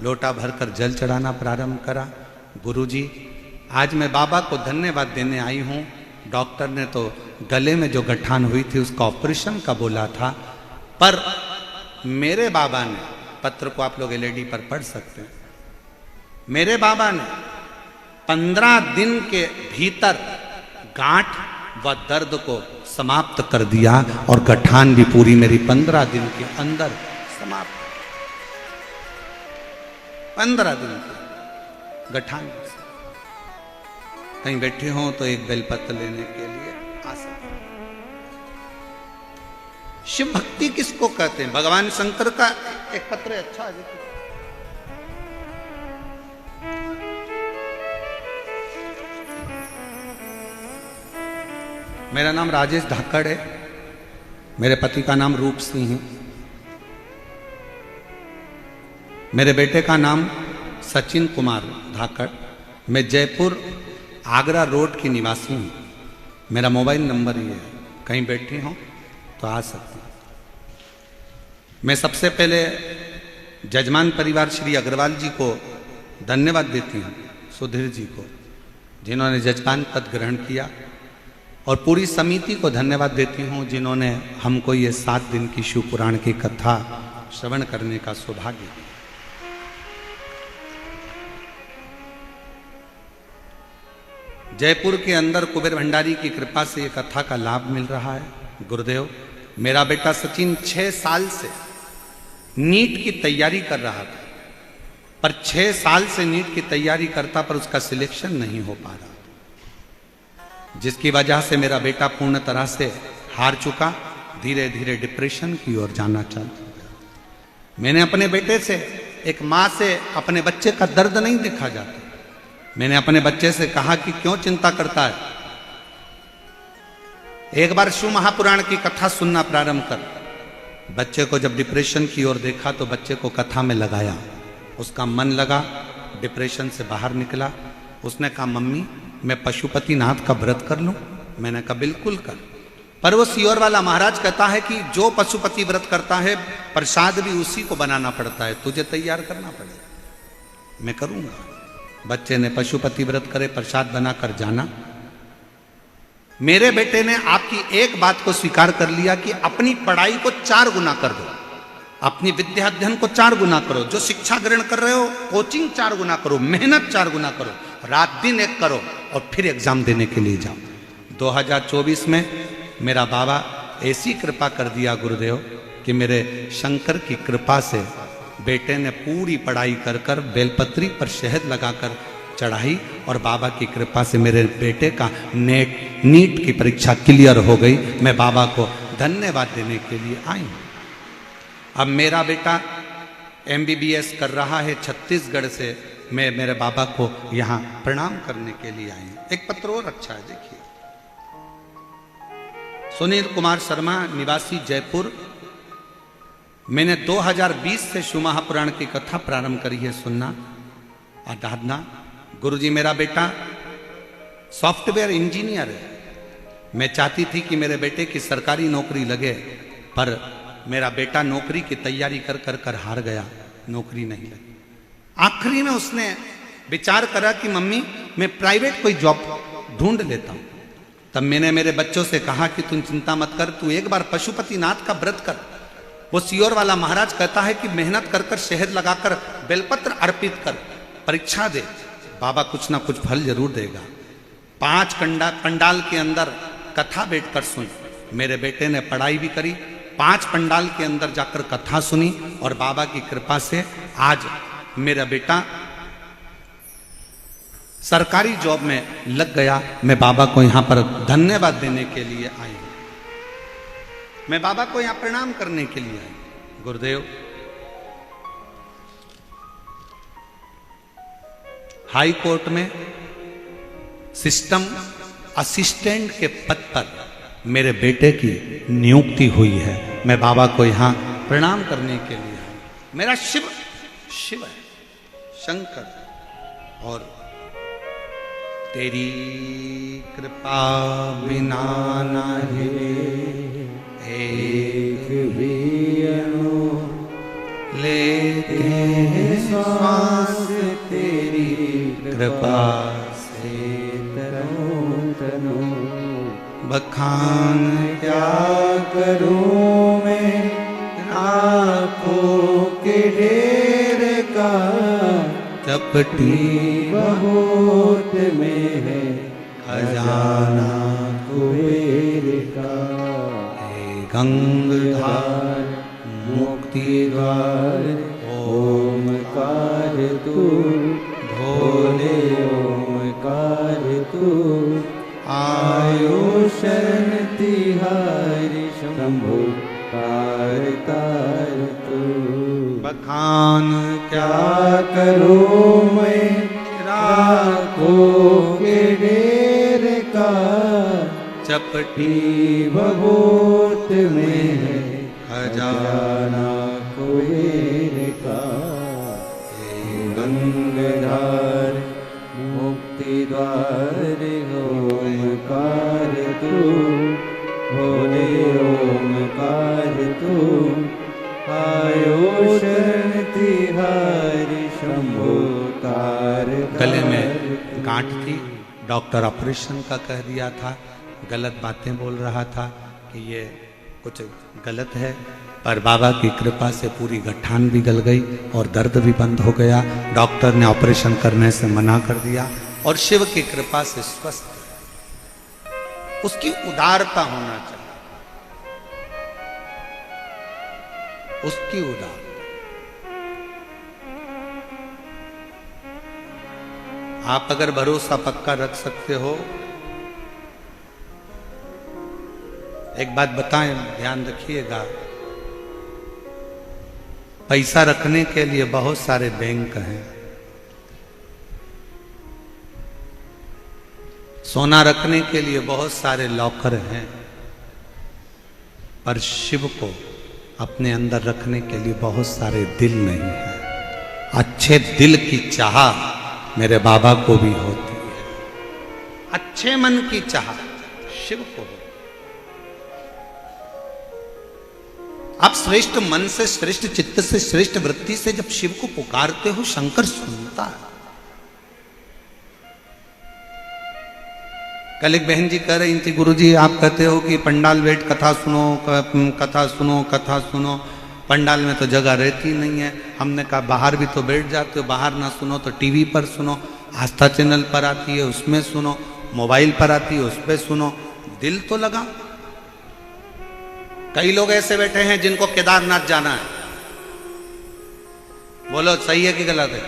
लोटा भरकर जल चढ़ाना प्रारंभ करा। गुरुजी, आज मैं बाबा को धन्यवाद देने आई हूँ। डॉक्टर ने तो गले में जो गठान हुई थी उसका ऑपरेशन का बोला था, पर मेरे बाबा ने, पत्र को आप लोग एलईडी पर पढ़ सकते हैं, मेरे बाबा ने 15 दिन के भीतर गांठ व दर्द को समाप्त कर दिया, और गठान भी पूरी मेरी 15 दिन के अंदर समाप्त। 15 दिन के गठान। कहीं बैठे हो तो एक बेलपत्र लेने के लिए आ सकते। शिव भक्ति किसको कहते हैं? भगवान शंकर का एक पत्र है, अच्छा है। मेरा नाम राजेश धाकड़ है, मेरे पति का नाम रूप सिंह है, मेरे बेटे का नाम सचिन कुमार धाकड़। मैं जयपुर आगरा रोड की निवासी हूँ। मेरा मोबाइल नंबर ये है, कहीं बैठी हो तो आ सकते हैं। मैं सबसे पहले जजमान परिवार श्री अग्रवाल जी को धन्यवाद देती हूँ, सुधीर जी को जिन्होंने जजमान पद ग्रहण किया, और पूरी समिति को धन्यवाद देती हूँ जिन्होंने हमको ये 7 दिन की शिव पुराण की कथा श्रवण करने का सौभाग्य दिया। जयपुर के अंदर कुबेर भंडारी की कृपा से ये कथा का लाभ मिल रहा है। गुरुदेव, मेरा बेटा सचिन 6 साल से नीट की तैयारी कर रहा था, पर 6 साल से नीट की तैयारी करता पर उसका सिलेक्शन नहीं हो पा रहा, जिसकी वजह से मेरा बेटा पूर्ण तरह से हार चुका, धीरे धीरे डिप्रेशन की ओर जाना चालू हो गया। मैंने अपने बेटे से, एक माँ से अपने बच्चे का दर्द नहीं देखा जाता, मैंने अपने बच्चे से कहा कि क्यों चिंता करता है, एक बार शिव महापुराण की कथा सुनना प्रारंभ कर। बच्चे को जब डिप्रेशन की ओर देखा तो बच्चे को कथा में लगाया, उसका मन लगा, डिप्रेशन से बाहर निकला। उसने कहा मम्मी मैं पशुपतिनाथ का व्रत कर लूं? मैंने कहा बिल्कुल कर। पर वो सियोर वाला महाराज कहता है कि जो पशुपति व्रत करता है प्रसाद भी उसी को बनाना पड़ता है, तुझे तैयार करना पड़ेगा। मैं करूंगा। बच्चे ने पशुपति व्रत करे, प्रसाद बनाकर जाना। मेरे बेटे ने आपकी एक बात को स्वीकार कर लिया कि अपनी पढ़ाई को 4 गुना कर दो, अपनी विद्या अध्ययन को 4 गुना करो, जो शिक्षा ग्रहण कर रहे हो कोचिंग 4 गुना करो, मेहनत 4 गुना करो, रात दिन एक करो और फिर एग्जाम देने के लिए जाओ। 2024 में मेरा बाबा ऐसी कृपा कर दिया गुरुदेव कि मेरे शंकर की कृपा से बेटे ने पूरी पढ़ाई कर कर बेलपत्री पर शहद लगाकर चढ़ाई, और बाबा की कृपा से मेरे बेटे का नीट की परीक्षा क्लियर हो गई। मैं बाबा को धन्यवाद देने के लिए आई हूँ। अब मेरा बेटा MBBS कर रहा है छत्तीसगढ़ से, मैं मेरे बाबा को यहाँ प्रणाम करने के लिए आई हूँ। एक पत्र और अच्छा है, देखिए। सुनील कुमार शर्मा, निवासी जयपुर, मैंने 2020 से शिव महापुराण की कथा प्रारंभ करी है सुनना, आराधना। गुरुजी मेरा बेटा सॉफ्टवेयर इंजीनियर है, मैं चाहती थी कि मेरे बेटे की सरकारी नौकरी लगे, पर मेरा बेटा नौकरी की तैयारी कर कर कर हार गया, नौकरी नहीं लगी। आखिरी में उसने विचार करा कि मम्मी मैं प्राइवेट कोई जॉब ढूंढ लेता हूं। तब मैंने मेरे बच्चों से कहा कि तुम चिंता मत कर, तू एक बार पशुपतिनाथ का व्रत कर। वो सियोर वाला महाराज कहता है कि मेहनत कर कर शहद लगाकर बेलपत्र अर्पित कर, परीक्षा दे, बाबा कुछ ना कुछ फल जरूर देगा। 5 पंडाल के अंदर कथा बैठकर सुन। मेरे बेटे ने पढ़ाई भी करी, 5 पंडाल के अंदर जाकर कथा सुनी, और बाबा की कृपा से आज मेरा बेटा सरकारी जॉब में लग गया। मैं बाबा को यहां पर धन्यवाद देने के लिए आई हूं, मैं बाबा को यहां प्रणाम करने के लिए आई। गुरुदेव, हाई कोर्ट में सिस्टम असिस्टेंट के पद पर मेरे बेटे की नियुक्ति हुई है। मैं बाबा को यहां प्रणाम करने के लिए आई। मेरा शिव है, शंकर, और तेरी कृपा बिना नहीं एक भी लेते हैं श्वास, तेरी कृपा से तनो बखान क्या करूं मैं, आँखों के ढेर का चपटी बहुत में है खजाना कुबेर का। हे गंगाधार मुक्ति द्वार ओमकार तू, भोले ओमकार तू, आयो शरण तिहारी शंभु कार तू। बखान क्या करूं मैं, राखों के ढेर का चपटी बहुत में है खजाना कुबेर का। गंगाधार मुक्ति द्वार ओमकार तू, भोले ओमकार तू, आयो शरण तिहारी शंभो कार। गले में गांठ थी, डॉक्टर ऑपरेशन का कह दिया था, गलत बातें बोल रहा था कि ये कुछ गलत है, पर बाबा की कृपा से पूरी गठान भी गल गई और दर्द भी बंद हो गया। डॉक्टर ने ऑपरेशन करने से मना कर दिया और शिव की कृपा से स्वस्थ। उसकी उदारता होना चाहिए, उसकी उदारता। आप अगर भरोसा पक्का रख सकते हो, एक बात बताएं, ध्यान रखिएगा, पैसा रखने के लिए बहुत सारे बैंक हैं, सोना रखने के लिए बहुत सारे लॉकर हैं, पर शिव को अपने अंदर रखने के लिए बहुत सारे दिल नहीं है। अच्छे दिल की चाह मेरे बाबा को भी होती है, अच्छे मन की चाह शिव को होती है। आप श्रेष्ठ मन से, श्रेष्ठ चित्त से, श्रेष्ठ वृत्ति से जब शिव को पुकारते हो, शंकर सुनता है। कल एक बहन जी कह रही थी, गुरुजी आप कहते हो कि पंडाल बैठ कथा सुनो, कथा सुनो, कथा सुनो, पंडाल में तो जगह रहती नहीं है। हमने कहा बाहर भी तो बैठ जाते हो, बाहर ना सुनो तो टीवी पर सुनो, आस्था चैनल पर आती है उसमें सुनो, मोबाइल पर आती है उस पर सुनो, दिल तो लगा। कई लोग ऐसे बैठे हैं जिनको केदारनाथ जाना है, बोलो सही है कि गलत है?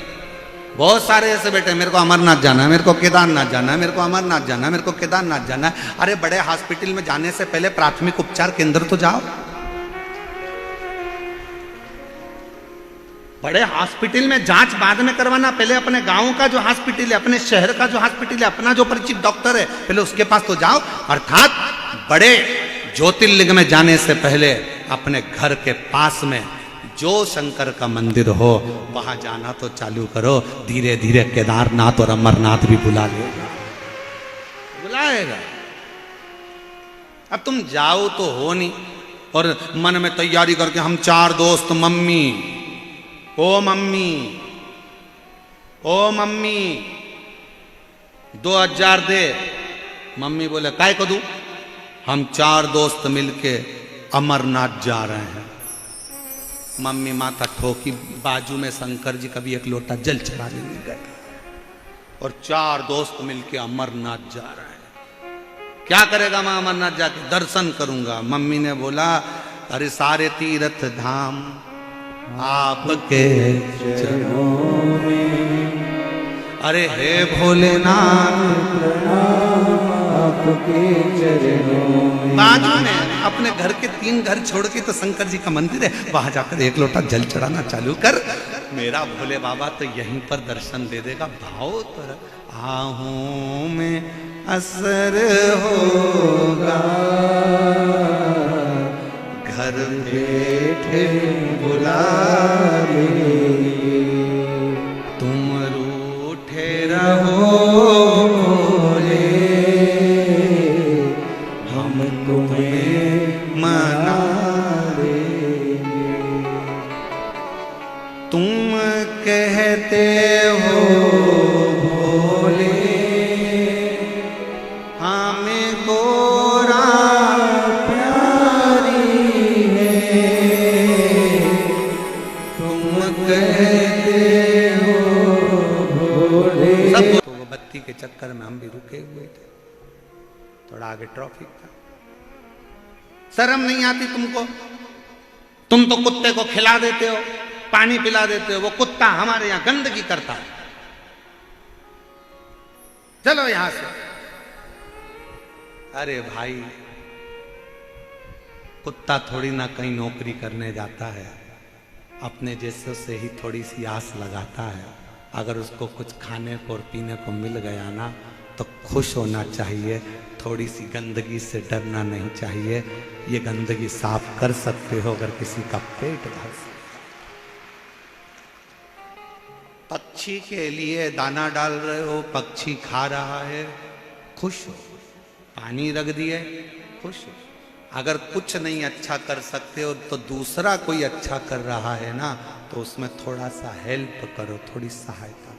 बहुत सारे ऐसे बैठे हैं, मेरे को अमरनाथ जाना है, मेरे को केदारनाथ जाना है, मेरे को अमरनाथ जाना है, मेरे को केदारनाथ जाना है। अरे बड़े हॉस्पिटल में जाने से पहले प्राथमिक उपचार केंद्र तो जाओ। बड़े हॉस्पिटल में जांच बाद में करवाना, पहले अपने गांव का जो हॉस्पिटल है, अपने शहर का जो हॉस्पिटल है, अपना जो परिचित डॉक्टर है, पहले उसके पास तो जाओ। अर्थात बड़े ज्योतिर्लिंग में जाने से पहले अपने घर के पास में जो शंकर का मंदिर हो वहां जाना तो चालू करो। धीरे धीरे केदारनाथ और अमरनाथ भी बुला लेगा, बुलाएगा। अब तुम जाओ तो हो नहीं, और मन में तैयारी करके हम 4 दोस्त, मम्मी ओ मम्मी ओ मम्मी 2000 दे। मम्मी बोले काय को दूं? हम 4 दोस्त मिलके अमरनाथ जा रहे हैं। मम्मी माथा ठोकी, बाजू में शंकर जी कभी एक लोटा जल चढ़ा लेने गए, और 4 दोस्त मिलके अमरनाथ जा रहे हैं। क्या करेगा मैं अमरनाथ जाके? दर्शन करूंगा। मम्मी ने बोला अरे सारे तीर्थ धाम आपके चरणों में, अरे हे भोलेनाथ आपके चरणों में। बाजू में अपने घर के 3 घर छोड़ के तो शंकर जी का मंदिर है, वहां जाकर एक लोटा जल चढ़ाना चालू कर। मेरा भोले बाबा तो यहीं पर दर्शन दे देगा। भाव तो आहूं में असर होगा, घर बैठे बुला ले, तुम रूठे रहो भोले, हम तुम्हें मना देंगे। तुम कहते हो भोले हमें गोरा प्यारी है, तुम कहते हो भोले। सब तो वो बत्ती के चक्कर में हम भी रुके हुए थे, थोड़ा आगे ट्रैफिक था। शर्म नहीं आती तुमको? तुम तो कुत्ते को खिला देते हो, पानी पिला देते हो, वो कुत्ता हमारे यहां गंदगी करता है। चलो यहां से। अरे भाई, कुत्ता थोड़ी ना कहीं नौकरी करने जाता है, अपने जैसे से ही थोड़ी सी आस लगाता है। अगर उसको कुछ खाने को और पीने को मिल गया ना तो खुश होना चाहिए, थोड़ी सी गंदगी से डरना नहीं चाहिए। ये गंदगी साफ कर सकते हो अगर किसी का पेट भर सकते। पक्षी के लिए दाना डाल रहे हो, पक्षी खा रहा है, खुश हो। पानी रख दिए, खुश हो। अगर कुछ नहीं अच्छा कर सकते हो तो दूसरा कोई अच्छा कर रहा है ना, तो उसमें थोड़ा सा हेल्प करो, थोड़ी सहायता करो।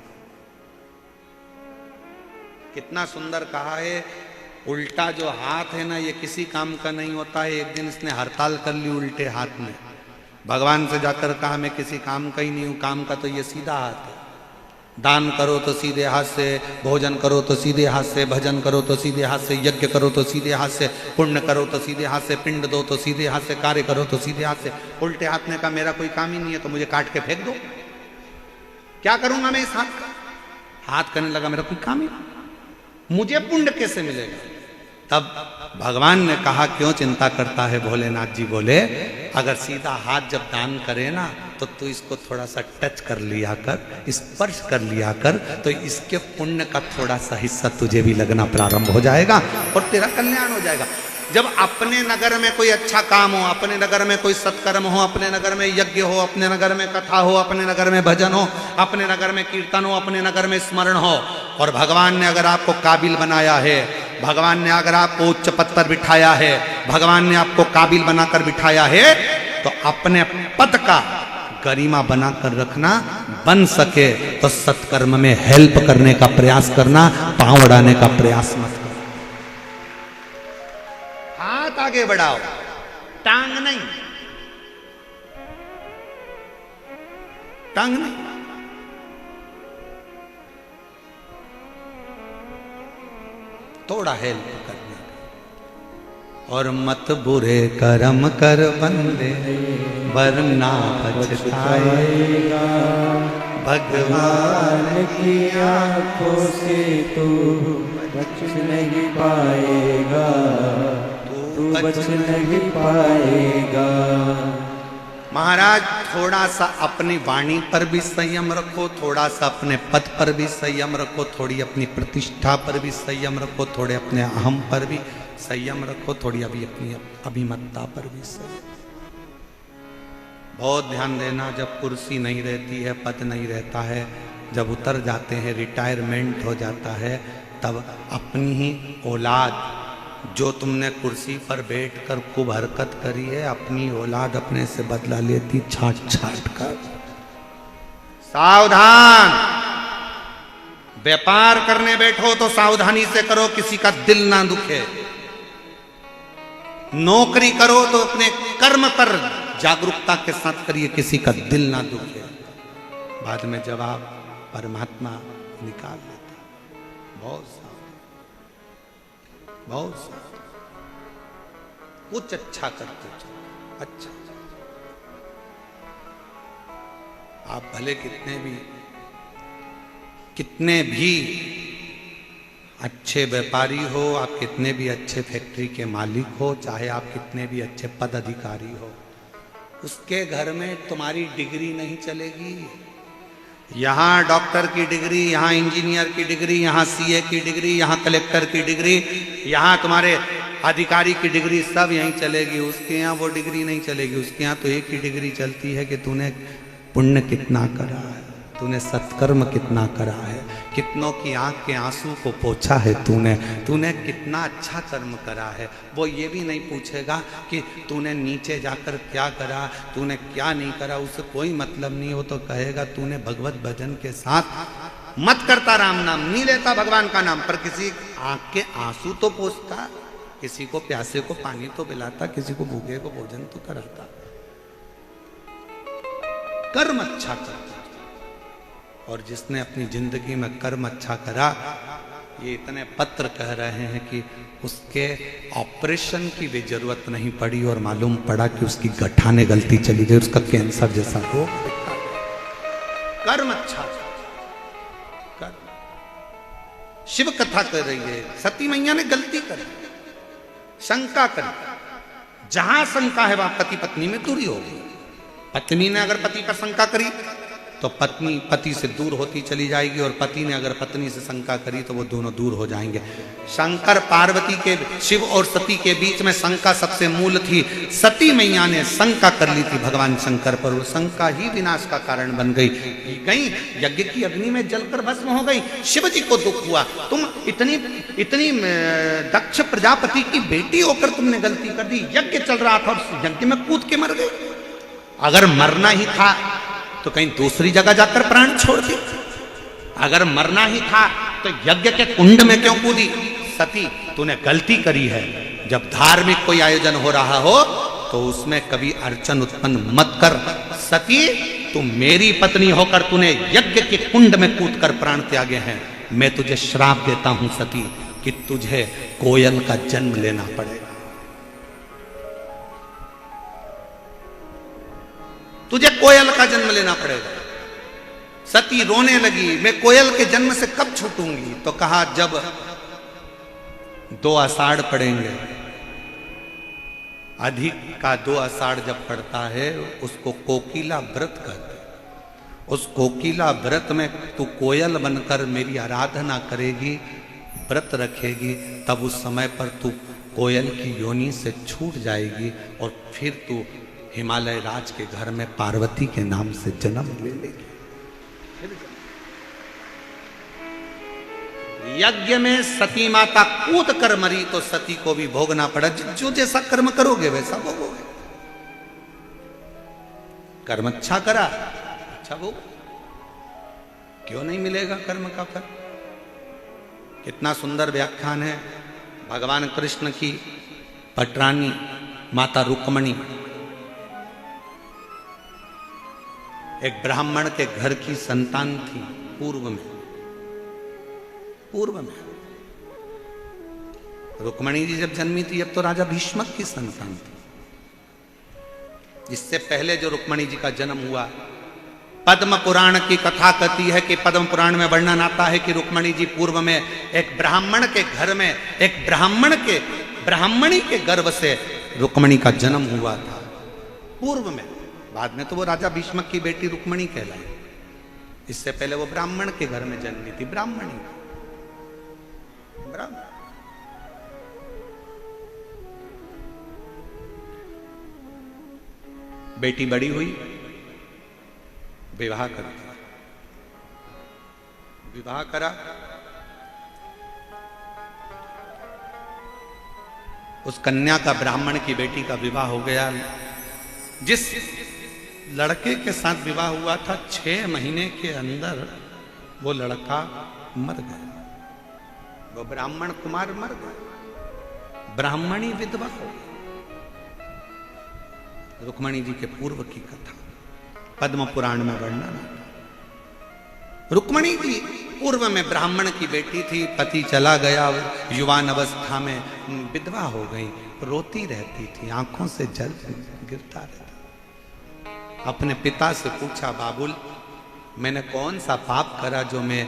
कितना सुंदर कहा है, उल्टा जो हाथ है ना ये किसी काम का नहीं होता है। एक दिन इसने हड़ताल कर ली उल्टे हाथ में, भगवान से जाकर कहा मैं किसी काम का ही नहीं हूं, काम का तो ये सीधा हाथ है। दान करो तो सीधे हाथ से, भोजन करो तो सीधे हाथ से, भजन करो तो सीधे हाथ से, यज्ञ करो तो सीधे हाथ से, पुण्य करो तो सीधे हाथ से, पिंड दो तो सीधे हाथ से, कार्य करो तो सीधे हाथ से। उल्टे हाथ ने कहा मेरा कोई काम ही नहीं है तो मुझे काट के फेंक दो, क्या करूंगा मैं इस हाथ का। हाथ करने लगा मेरा कोई काम ही नहीं, मुझे पुण्य कैसे मिलेगा। तब भगवान ने कहा क्यों चिंता करता है। भोलेनाथ जी बोले अगर सीधा हाथ जब दान करे ना तो तू इसको थोड़ा सा टच कर लिया कर, स्पर्श कर लिया कर, तो इसके पुण्य का थोड़ा सा हिस्सा तुझे भी लगना प्रारंभ हो जाएगा और तेरा कल्याण हो जाएगा। जब अपने नगर में कोई अच्छा काम हो, अपने नगर में कोई सत्कर्म हो, अपने नगर में यज्ञ हो, अपने नगर में कथा हो, अपने नगर में भजन हो, अपने नगर में कीर्तन हो, अपने नगर में स्मरण हो, और भगवान ने अगर आपको काबिल बनाया है, भगवान ने अगर आपको उच्च पद पर बिठाया है, भगवान ने आपको काबिल बनाकर बिठाया है, तो अपने पद का गरिमा बनाकर रखना। बन सके तो सत्कर्म में हेल्प करने का प्रयास करना, पांव अड़ाने का प्रयास मत करना। हाथ आगे बढ़ाओ, टांग नहीं, टांग नहीं। थोड़ा हेल्प करना। और मत बुरे कर्म कर बंदे वरना पछताएगा, भगवान की आंखों से तू बच नहीं पाएगा, तू बच नहीं पाएगा। महाराज थोड़ा सा अपनी वाणी पर भी संयम रखो, थोड़ा सा अपने पद पर भी संयम रखो, थोड़ी अपनी प्रतिष्ठा पर भी संयम रखो, थोड़े अपने अहम पर भी संयम रखो, थोड़ी अभी अपनी अभिमत्ता पर भी संयम। बहुत ध्यान देना, जब कुर्सी नहीं रहती है, पद नहीं रहता है, जब उतर जाते हैं, रिटायरमेंट हो जाता है, तब अपनी ही औलाद जो तुमने कुर्सी पर बैठकर खूब हरकत करी है, अपनी औलाद अपने से बदला लेती छाट छाट कर। सावधान, व्यापार करने बैठो तो सावधानी से करो, किसी का दिल ना दुखे। नौकरी करो तो अपने कर्म पर जागरूकता के साथ करिए, किसी का दिल ना दुखे। बाद में जवाब परमात्मा निकाल लेता। बहुत बहुत कुछ अच्छा करते चलो, अच्छा। आप भले कितने भी अच्छे व्यापारी हो, आप कितने भी अच्छे फैक्ट्री के मालिक हो, चाहे आप कितने भी अच्छे पद अधिकारी हो, उसके घर में तुम्हारी डिग्री नहीं चलेगी। यहाँ डॉक्टर की डिग्री, यहाँ इंजीनियर की डिग्री, यहाँ सीए की डिग्री, यहाँ कलेक्टर की डिग्री, यहाँ तुम्हारे अधिकारी की डिग्री, सब यहीं चलेगी। उसके यहाँ वो डिग्री नहीं चलेगी। उसके यहाँ तो एक ही डिग्री चलती है कि तूने पुण्य कितना करा है, तूने सत्कर्म कितना करा है, कितनों की आंख के आंसू को पोंछा है तूने कितना अच्छा कर्म करा है। वो ये भी नहीं पूछेगा कि तूने नीचे जाकर क्या करा, तूने क्या नहीं करा, उससे कोई मतलब नहीं। वो तो कहेगा तूने भगवत भजन के साथ मत करता, राम नाम नहीं लेता भगवान का नाम, पर किसी आंख के आंसू तो पोंछता, किसी को प्यासे को पानी तो पिलाता, किसी को भूखे को भोजन तो कराता। कर्म अच्छा करता। और जिसने अपनी जिंदगी में कर्म अच्छा करा, ये इतने पत्र कह रहे हैं कि उसके ऑपरेशन की भी जरूरत नहीं पड़ी और मालूम पड़ा कि उसकी गठाने गलती चली गई, उसका कैंसर जैसा रोग। कर्म अच्छा कर। शिव कथा कर रही है, सती मैया ने गलती करी, शंका करी। जहां शंका है वहां पति पत्नी में दूरी होगी। पत्नी ने अगर पति पर शंका करी तो पत्नी पति से दूर होती चली जाएगी, और पति ने अगर पत्नी से शंका करी तो वो दोनों दूर हो जाएंगे। शंकर पार्वती के, शिव और सती के बीच में शंका सबसे मूल थी। सती मैया ने शंका कर ली थी भगवान शंकर पर, वो शंका ही विनाश का कारण बन गई। यज्ञ की अग्नि में जलकर भस्म हो गई। शिव जी को दुख हुआ, तुम इतनी दक्ष प्रजापति की बेटी होकर तुमने गलती कर दी। यज्ञ चल रहा था और यज्ञ में कूद के मर गई। अगर मरना ही था तो कहीं दूसरी जगह जाकर प्राण छोड़ दी। अगर मरना ही था तो यज्ञ के कुंड में क्यों कूदी? सती, तूने गलती करी है। जब धार्मिक कोई आयोजन हो रहा हो तो उसमें कभी अड़चन उत्पन्न मत कर। सती, तू मेरी पत्नी होकर तूने यज्ञ के कुंड में कूदकर प्राण त्यागे हैं। मैं तुझे श्राप देता हूं सती कि तुझे कोयल का जन्म लेना पड़ेगा। तुझे कोयल का जन्म लेना पड़ेगा। सती रोने लगी, मैं कोयल के जन्म से कब छूटूंगी? तो कहा, जब 2 आषाढ़ पड़ेंगे, अधिक का 2 आषाढ़ जब पड़ता है उसको कोकिला व्रत कहते हैं। उस कोकिला व्रत में तू कोयल बनकर मेरी आराधना करेगी, व्रत रखेगी, तब उस समय पर तू कोयल की योनि से छूट जाएगी और फिर तू हिमालय राज के घर में पार्वती के नाम से जन्म ले लेगी। यज्ञ में सती माता कूद कर मरी तो सती को भी भोगना पड़ा। जो जैसा कर्म करोगे वैसा भोगोगे। कर्म अच्छा करा, अच्छा भोग। क्यों नहीं मिलेगा कर्म का फल? कितना सुंदर व्याख्यान है भगवान कृष्ण की। पटरानी माता रुक्मणी एक ब्राह्मण के घर की संतान थी। पूर्व में रुक्मणी जी जब जन्मी थी अब तो राजा भीष्मक की संतान थी। इससे पहले जो रुक्मणी जी का जन्म हुआ, पद्म पुराण की कथा कहती है कि पद्म पुराण में वर्णन आता है कि रुक्मणी जी पूर्व में एक ब्राह्मण के घर में एक ब्राह्मणी के गर्भ से रुक्मणी का जन्म हुआ था पूर्व में। बाद में तो वो राजा भीष्मक की बेटी रुक्मणी कहलाई। इससे पहले वो ब्राह्मण के घर में जन्मी थी। ब्राह्मण बेटी बड़ी हुई, विवाह करा। उस कन्या का, ब्राह्मण की बेटी का विवाह हो गया। जिस लड़के के साथ विवाह हुआ था 6 महीने के अंदर वो लड़का मर गया। वो ब्राह्मण कुमार मर गया, ब्राह्मणी विधवा हो गई। रुक्मणी जी के पूर्व की कथा पद्म पुराण में वर्णन। रुक्मणी जी पूर्व में ब्राह्मण की बेटी थी, पति चला गया, युवान अवस्था में विधवा हो गई, रोती रहती थी, आंखों से जल गिरता रहता। अपने पिता से पूछा, बाबुल मैंने कौन सा पाप करा जो मैं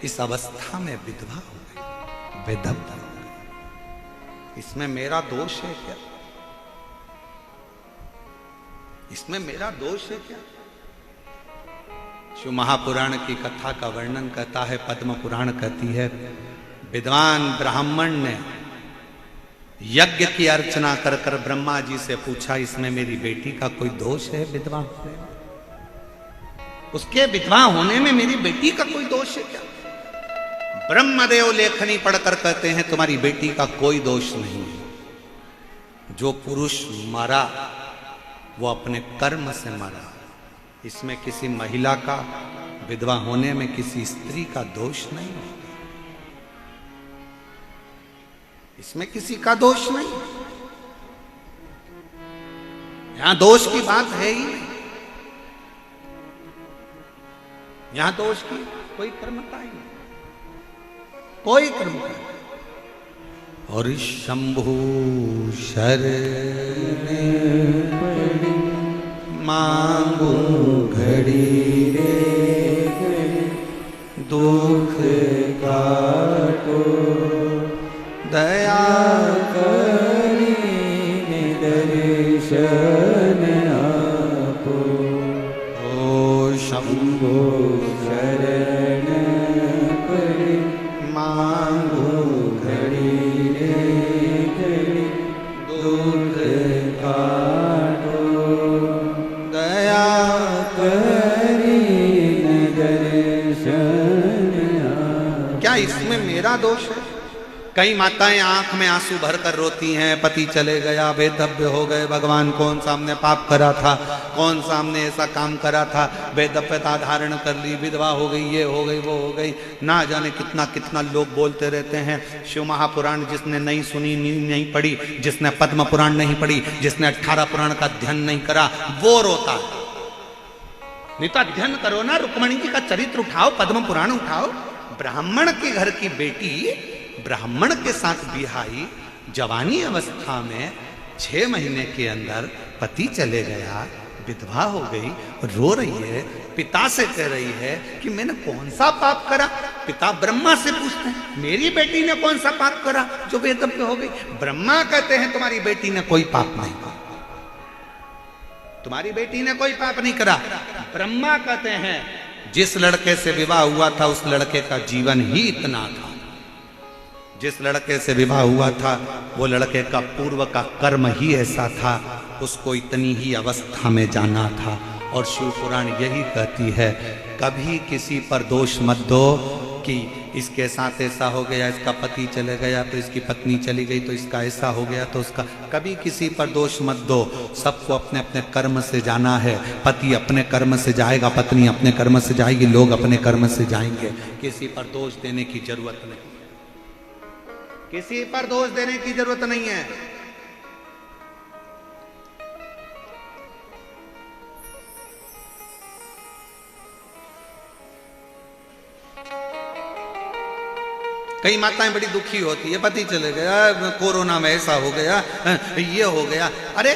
इस अवस्था में विधवा हो गई, विधवा हो गई? इसमें मेरा दोष है क्या? इसमें मेरा दोष है क्या? शिव महापुराण की कथा का वर्णन करता है, पद्म पुराण कहती है, विद्वान ब्राह्मण ने यज्ञ की अर्चना कर कर ब्रह्मा जी से पूछा, इसमें मेरी बेटी का कोई दोष है? विधवा होने में, उसके विधवा होने में मेरी बेटी का कोई दोष है क्या? ब्रह्मदेव लेखनी पढ़कर कहते हैं, तुम्हारी बेटी का कोई दोष नहीं है। जो पुरुष मरा वो अपने कर्म से मरा। इसमें किसी महिला का विधवा होने में किसी स्त्री का दोष नहीं है। इसमें किसी का दोष नहीं। यहां दोष की बात है ही नहीं। यहां दोष की कोई क्रमता ही नहीं, कोई क्रमता नहीं। और शंभु शरण मांगू घड़ी रे दुख काटो, दया करी दर्शन आपो। ओ शंभु मेरा दोष है। कई माताएं आंख में आंसू भरकर रोती हैं, पति चले गया, बेदव्य हो गए, भगवान कौन सा हमने पाप करा था, कौन सा हमने ऐसा काम करा था, बेदव्यता धारण कर ली, विधवा हो गई, ये हो गई, वो हो गई, ना जाने कितना कितना लोग बोलते रहते हैं। शिव महापुराण जिसने नहीं सुनी, नहीं पढ़ी, जिसने पद्म पुराण नहीं पढ़ी, जिसने 18 पुराण का अध्ययन नहीं करा, वो रोता है। नहीं तो अध्ययन करो ना, रुक्मणी जी का चरित्र उठाओ, पद्म पुराण उठाओ। ब्राह्मण के घर की बेटी ब्राह्मण के साथ बिहाई, जवानी अवस्था में 6 महीने के अंदर पति चले गया, विधवा हो गई, रो रही है, पिता से कह रही है कि मैंने कौन सा पाप करा। पिता ब्रह्मा से पूछते हैं मेरी बेटी ने कौन सा पाप करा जो बेदव्य हो गई। ब्रह्मा कहते हैं तुम्हारी बेटी ने कोई पाप नहीं करा, तुम्हारी बेटी ने कोई पाप नहीं करा। ब्रह्मा कहते हैं जिस लड़के से विवाह हुआ था उस लड़के का जीवन ही इतना था, जिस लड़के से विवाह हुआ था वो लड़के का पूर्व का कर्म ही ऐसा था, उसको इतनी ही अवस्था में जाना था। और शिव पुराण यही कहती है कभी किसी पर दोष मत दो कि इसके साथ ऐसा हो गया, इसका पति चले गया तो इसकी पत्नी चली गई तो इसका ऐसा हो गया तो उसका, कभी किसी पर दोष मत दो। सबको अपने अपने कर्म से जाना है। पति अपने कर्म से जाएगा, पत्नी अपने कर्म से जाएगी, लोग अपने कर्म से जाएंगे। किसी पर दोष देने की जरूरत नहीं, किसी पर दोष देने की जरूरत नहीं है। कई माताएं बड़ी दुखी होती है, पति चले गया, कोरोना में ऐसा हो गया, ये हो गया। अरे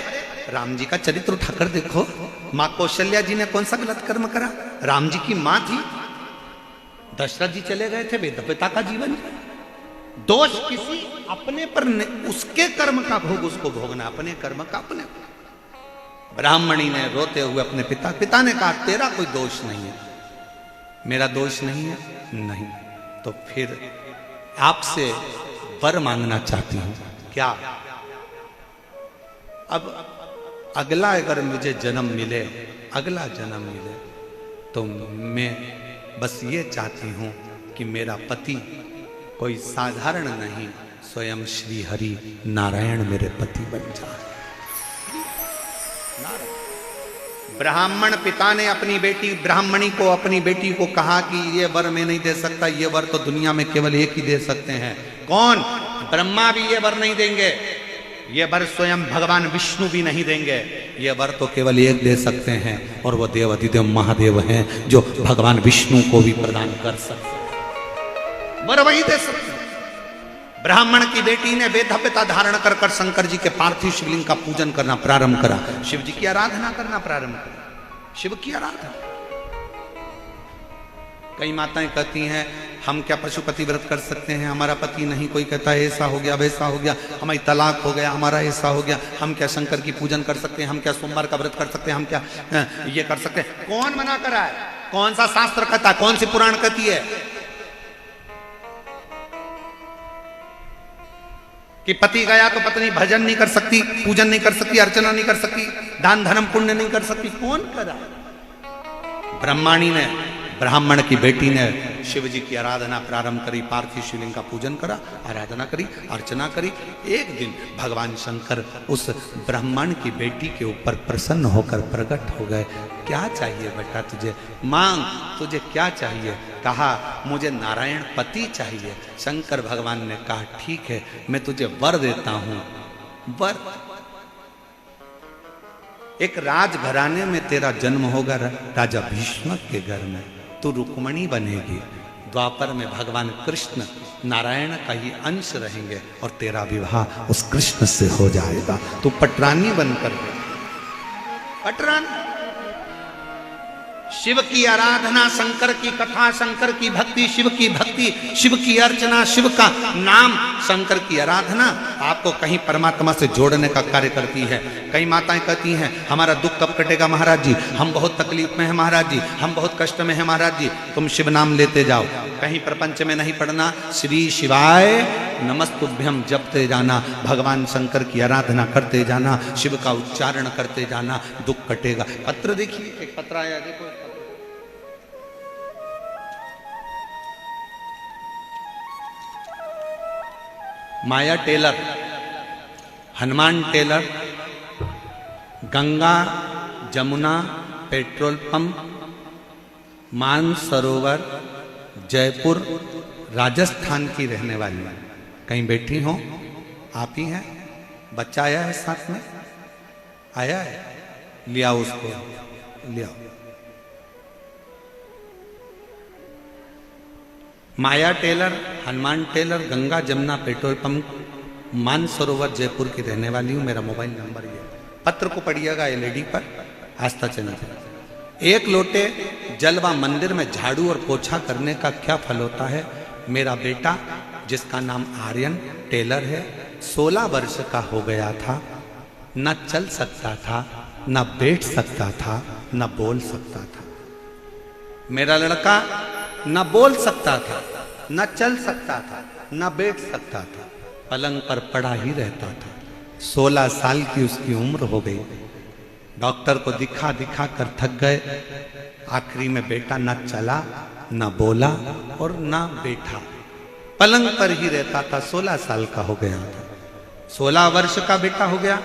राम जी का चरित्र उठाकर देखो, मां कौशल्या जी ने कौन सा गलत कर्म करा। राम जी की मां थी, दशरथ जी चले गए थे, बेदव्यता का जीवन। दोष किसी अपने पर उसके कर्म का भोग उसको भोगना, अपने कर्म का अपने। ब्राह्मणी ने रोते हुए अपने पिता ने कहा तेरा कोई दोष नहीं है। मेरा दोष नहीं है? नहीं। तो फिर आपसे वर मांगना चाहती हूं। क्या? अब अगला अगर मुझे जन्म मिले, अगला जन्म मिले तो मैं बस ये चाहती हूं कि मेरा पति कोई साधारण नहीं, स्वयं श्री हरि नारायण मेरे पति बन जाए। ब्राह्मण पिता ने अपनी बेटी ब्राह्मणी को, अपनी बेटी को कहा कि ये वर मैं नहीं दे सकता, ये वर तो दुनिया में केवल एक ही दे सकते हैं। कौन? ब्रह्मा भी ये वर नहीं देंगे, ये वर स्वयं भगवान विष्णु भी नहीं देंगे। ये वर तो केवल एक दे सकते हैं और वो देव अधिदेव महादेव हैं जो भगवान विष्णु को भी प्रदान कर सकते हैं, वर वही दे सकते हैं। ब्राह्मण की बेटी ने बेदव्यता धारण कर कर शंकर जी के पार्थिव शिवलिंग का पूजन करना प्रारंभ करा, शिव जी की आराधना करना प्रारंभ करा, शिव की आराधना। कई माताएं कहती हैं हम क्या पशुपति व्रत कर सकते हैं, हमारा पति नहीं, कोई कहता है ऐसा हो गया वैसा हो गया, हमारी तलाक हो गया, हमारा ऐसा हो गया, हम क्या शंकर की पूजन कर सकते हैं, हम क्या सोमवार का व्रत कर सकते हैं, हम क्या ये कर सकते हैं? कौन मना करा है? कौन सा शास्त्र कहता है? कौन सी पुराण कहती है कि पति गया तो पत्नी भजन नहीं कर सकती, पूजन नहीं कर सकती, अर्चना नहीं कर सकती, दान धर्म पुण्य नहीं कर सकती? कौन करा? ब्रह्माणी ने, ब्राह्मण की बेटी ने शिव जी की आराधना प्रारंभ करी, पार्थिव शिवलिंग का पूजन करा, आराधना करी, अर्चना करी। एक दिन भगवान शंकर उस ब्राह्मण की बेटी के ऊपर प्रसन्न होकर प्रकट हो गए। क्या चाहिए बेटा तुझे? मांग, तुझे क्या चाहिए? कहा मुझे नारायण पति चाहिए। शंकर भगवान ने कहा ठीक है, मैं तुझे वर देता हूं। वर, एक राजघराने में तेरा जन्म होगा, राजा भीष्म के घर में। तू रुक्मणी बनेगी। द्वापर में भगवान कृष्ण नारायण का ही अंश रहेंगे और तेरा विवाह उस कृष्ण से हो जाएगा। तू पटरानी बनकर, पटरानी। शिव की आराधना, शंकर की कथा, शंकर की भक्ति, शिव की भक्ति, शिव की अर्चना, शिव का नाम, शंकर की आराधना आपको कहीं परमात्मा से जोड़ने का कार्य करती है। कई माताएं कहती हैं हमारा दुख कब कटेगा महाराज जी, हम बहुत तकलीफ में हैं महाराज जी, हम बहुत कष्ट में हैं महाराज जी। तुम शिव नाम लेते जाओ, कहीं प्रपंच में नहीं पढ़ना, श्री शिवाय नमस्तुभ्यम जपते जाना, भगवान शंकर की आराधना करते जाना, शिव का उच्चारण करते जाना, दुख कटेगा। पत्र देखिए, एक पत्र आया, देखो Maya tailor, Hanuman tailor, Ganga Jamuna petrol pump, Mansarovar, Jaipur, Rajasthan की रहने वाली। कहीं बैठी हो? आप ही हैं? बच्चा आया है साथ में? आया है? लिया उसको, लिया। Maya tailor, Hanuman tailor, Ganga Jamuna petrol pump, Mansarovar, Jaipur की रहने वाली हूँ। मेरा मोबाइल नंबर ये। पत्र को पढ़िएगा एलईडी पर, आस्था चैनल पर। एक लोटे जल व मंदिर में झाड़ू और पोछा करने का क्या फल होता है? मेरा बेटा जिसका नाम आर्यन टेलर है, 16 वर्ष का हो गया था, न चल सकता था, न बैठ सकता था, न बोल सकता था। मेरा लड़का न बोल सकता था, न चल सकता था, न बैठ सकता था, पलंग पर पड़ा ही रहता था। 16 साल की उसकी उम्र हो गई। डॉक्टर को दिखा दिखा कर थक गए। आखिरी में बेटा न चला, न बोला और न बैठा, पलंग पर ही रहता था। 16 साल का हो गया था। 16 वर्ष का बेटा हो गया।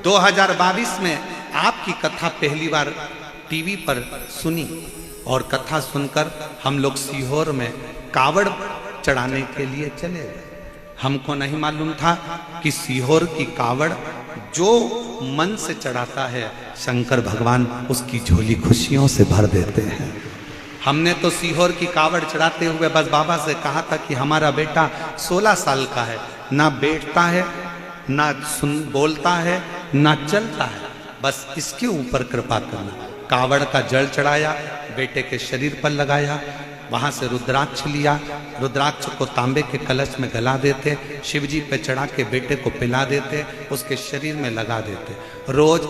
2022 में आपकी कथा पहली बार टीवी पर सुनी और कथा सुनकर हम लोग सीहोर में कावड़ चढ़ाने के लिए चले गए। हमको नहीं मालूम था कि सीहोर की कावड़ जो मन से चढ़ाता है, शंकर भगवान उसकी झोली खुशियों से भर देते हैं। हमने तो सीहोर की कावड़ चढ़ाते हुए बस बाबा से कहा था कि हमारा बेटा 16 साल का है, ना बैठता है, ना बोलता है, ना चलता है, बस इसके ऊपर कृपा करना। कावड़ का जल चढ़ाया, बेटे के शरीर पर लगाया, वहां से रुद्राक्ष लिया। रुद्राक्ष को तांबे के कलश में गला देते, शिवजी पे चढ़ा के बेटे को पिला देते, उसके शरीर में लगा देते। रोज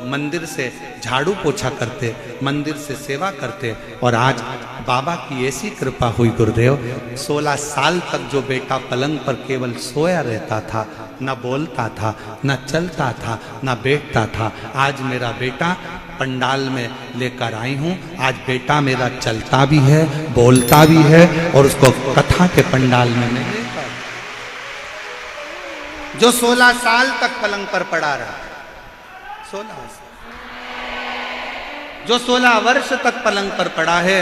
मंदिर से झाड़ू पोछा करते, मंदिर से सेवा करते। और आज बाबा की ऐसी कृपा हुई गुरुदेव, 16 साल तक जो बेटा पलंग पर केवल सोया रहता था, न बोलता था, न चलता था, न बैठता था, आज मेरा बेटा पंडाल में लेकर आई हूँ। आज बेटा मेरा चलता भी है, बोलता भी है और उसको कथा के पंडाल में मैं लेकर, जो 16 साल तक पलंग पर पड़ा रहा, 16 जो 16 वर्ष तक पलंग पर पड़ा है,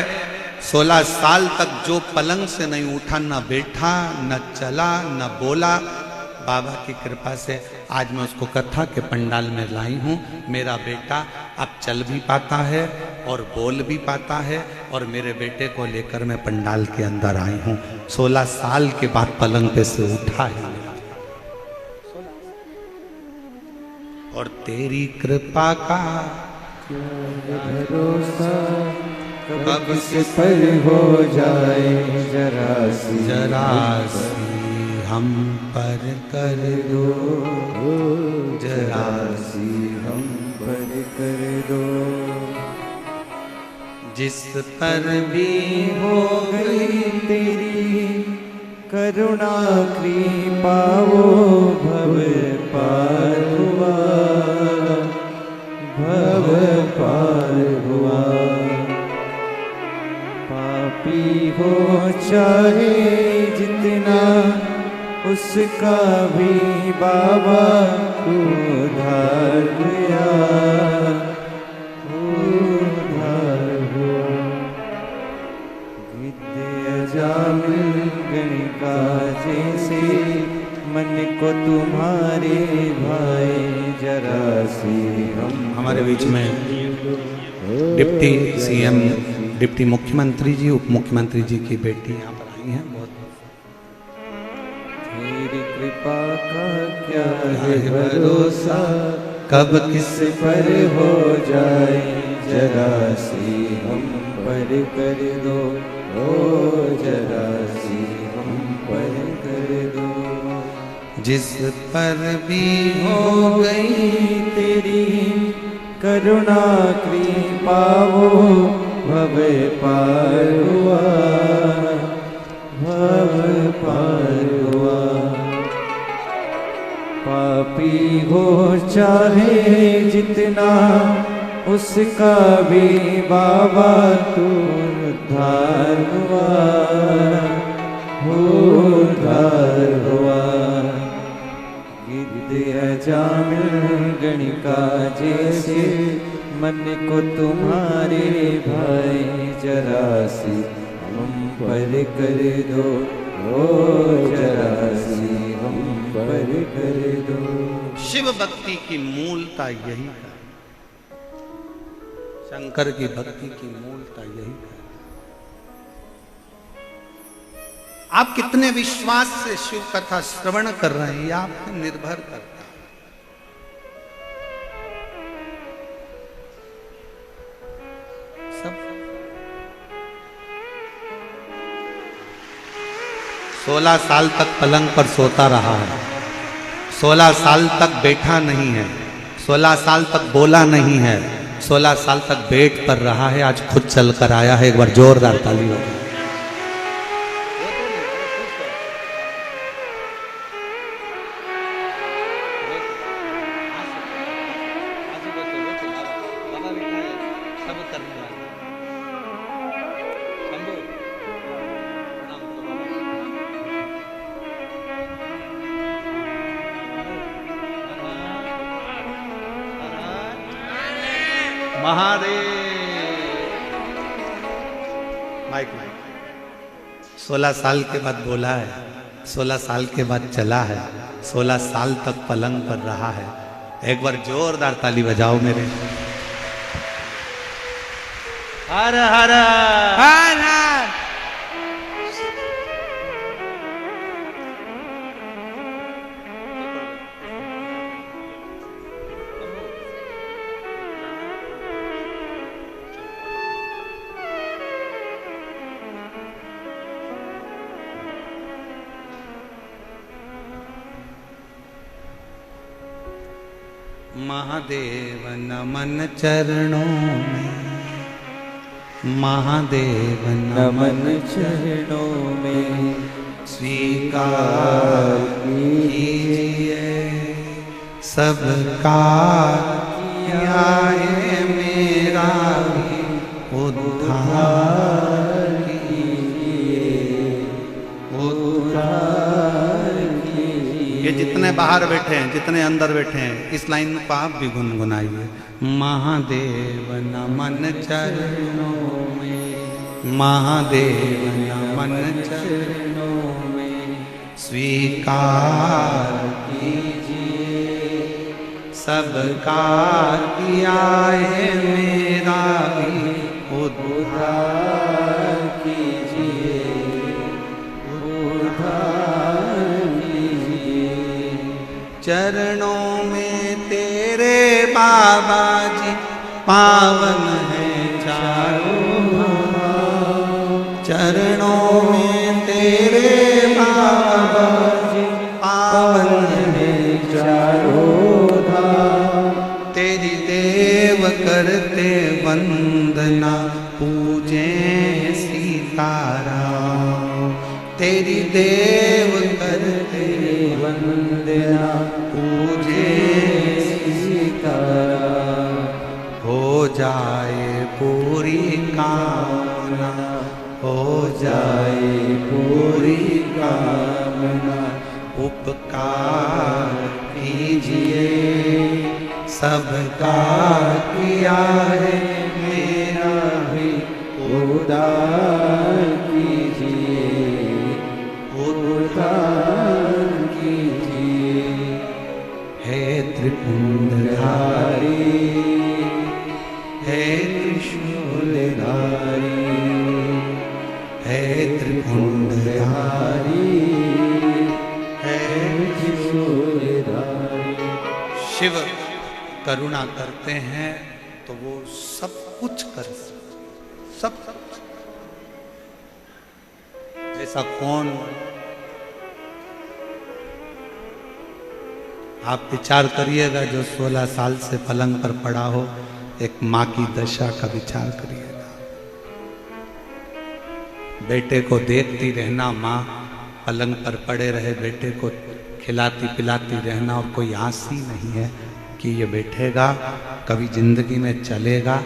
16 साल तक जो पलंग से नहीं उठा, न बैठा, न चला, न बोला, बाबा की कृपा से आज मैं उसको कथा के पंडाल में लाई हूँ। मेरा बेटा अब चल भी पाता है और बोल भी पाता है और मेरे बेटे को लेकर मैं पंडाल के अंदर आई हूँ। 16 साल के बाद पलंग पे से उठा है। और तेरी कृपा का भरोसा कब से पर हो जाए, जरा सी हम पर कर दो, जरा सी हम पर कर दो। जिस पर भी हो गई तेरी करुणा कृपा, वो भव पार हुआ, भव पार हुआ। पापी हो चाहे जितना, उसका भी बाबा उद्धार हुआ, उद्धार हुआ। विद्याजामिल गणिका जैसे मन को तुम्हारे भाई, जरा सी हमारे बीच में डिप्टी सीएम, डिप्टी मुख्यमंत्री जी, उप मुख्यमंत्री जी की बेटी यहाँ पर आई हैं। बहुत तेरी कृपा का क्या है भरोसा, कब किस पर हो जाए, जरा सी हम पर कर दो, ओ जरा सी हम पर कर दो। जिस पर भी हो गई तेरी करुणा कृपा, वो भव पार हुआ, भव पार हुआ। पापी हो चाहे जितना, उसका भी बाबा तू उद्धार हुआ, उद्धार हुआ। मन को तुम्हारे भाई जरा सी हम पर कर दो, ओ जरा सी हम पर कर दो। शिव भक्ति की मूलता यही है, शंकर की भक्ति की मूलता यही है। आप कितने विश्वास से शिव कथा श्रवण कर रहे हैं, आप पे निर्भर करता है। सब 16 साल तक पलंग पर सोता रहा है, 16 साल तक बैठा नहीं है, 16 साल तक बोला नहीं है, 16 साल तक बेड पर रहा है, आज खुद चल कर आया है। एक बार जोरदार ताली बजाओ। महादेव माइक 16 साल के बाद बोला है, 16 साल के बाद चला है, 16 साल तक पलंग पर रहा है। एक बार जोरदार ताली बजाओ मेरे। हर हर हर हर। महादेव नमन चरणों में, महादेव नमन चरणों में, स्वीकार कीजिए सबका किया है मेरा भी उद्धार कीजिए, उद्धार कीजिए। ये जितने बाहर बैठे हैं, जितने अंदर बैठे हैं, इस लाइन को आप भी गुनगुनाइए। महादेव नमन चरणों में, महादेव नमन चरणों में, स्वीकार कीजिए सबका किया है मेरा भी उद्धार कीजिए, उद्धार कीजिए। चरणों में तेरे बाबा जी पावन है चारों धाम, चरणों में तेरे बाबा जी पावन है चारों धाम। तेरी देव करते वंदना पूजे सीताराम, तेरी देव करते वंदना पूजे सीताराम। हो जाए पूरी कामना, हो जाए पूरी कामना, उपकार कीजिए सबका किया है मेरा भी उद्धार कीजिए, उद्धार कीजिए। हे त्रिपुंडधारी, हे त्रिशूलधारी, हे त्रिपुंडधारी, हे त्रिशूलधारी। शिव करुणा करते हैं तो वो सब कुछ कर सकते, सब ऐसा कौन। आप विचार करिएगा, जो 16 साल से पलंग पर पड़ा हो, एक माँ की दशा का विचार करिएगा। बेटे को देखती रहना, माँ पलंग पर पड़े रहे, बेटे को खिलाती पिलाती रहना, और कोई आस ही नहीं है कि ये बैठेगा, कभी जिंदगी में चलेगा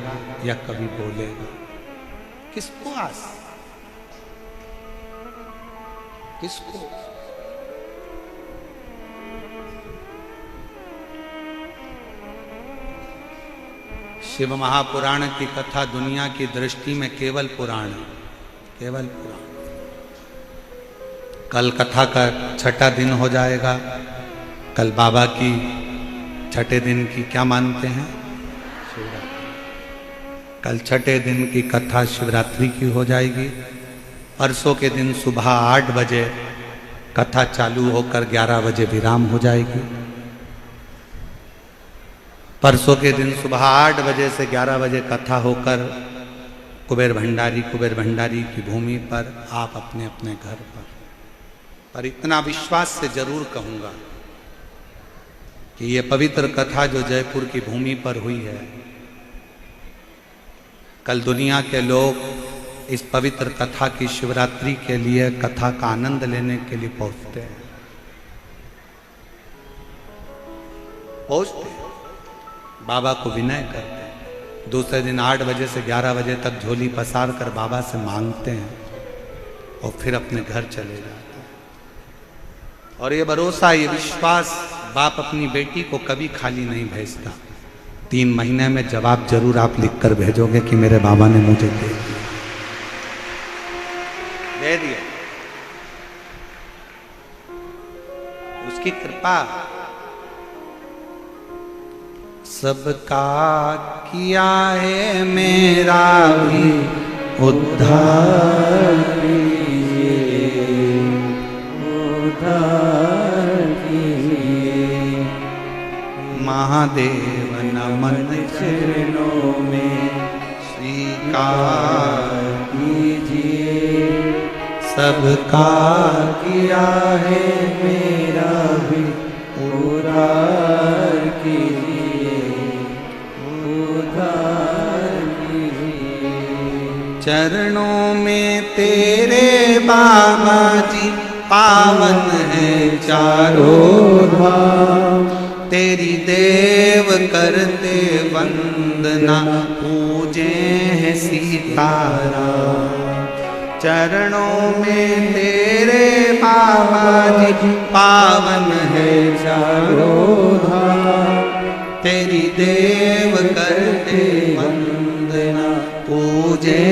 या कभी बोलेगा। किसको आस, किसको? शिव महापुराण की कथा दुनिया की दृष्टि में केवल पुराण है, केवल पुराण। कल कथा का छठा दिन हो जाएगा। कल बाबा की छठे दिन की क्या मानते हैं? शिवरात्रि। कल छठे दिन की कथा शिवरात्रि की हो जाएगी। परसों के दिन सुबह 8 बजे कथा चालू होकर 11 बजे विराम हो जाएगी। परसों के दिन सुबह 8 बजे से 11 बजे कथा होकर कुबेर भंडारी की भूमि पर आप अपने अपने घर पर इतना विश्वास से जरूर कहूंगा कि ये पवित्र कथा जो जयपुर की भूमि पर हुई है, कल दुनिया के लोग इस पवित्र कथा की शिवरात्रि के लिए कथा का आनंद लेने के लिए पहुंचते हैं, बाबा को विनय करते हैं। दूसरे दिन 8 बजे से 11 बजे तक झोली पसार कर बाबा से मांगते हैं और फिर अपने घर चले जाते हैं। और ये भरोसा, ये विश्वास, बाप अपनी बेटी को कभी खाली नहीं भेजता। 3 महीने में जवाब जरूर आप लिखकर भेजोगे कि मेरे बाबा ने मुझे दे दिया। उसकी कृपा। सबका किया है मेरा भी उद्धार कीजिए, उद्धार कीजिए। महादेव नमन चरणों में स्वीकार कीजिए। सबका किया है मेरा भी उद्धार कीजिए। चरणों में तेरे बाबा जी पावन है चारों धाम। तेरी देव करते वंदना, पूजे हैं सीताराम। चरणों में तेरे बाबा जी पावन है चारों धाम। तेरी देव करते वंदना, पूजे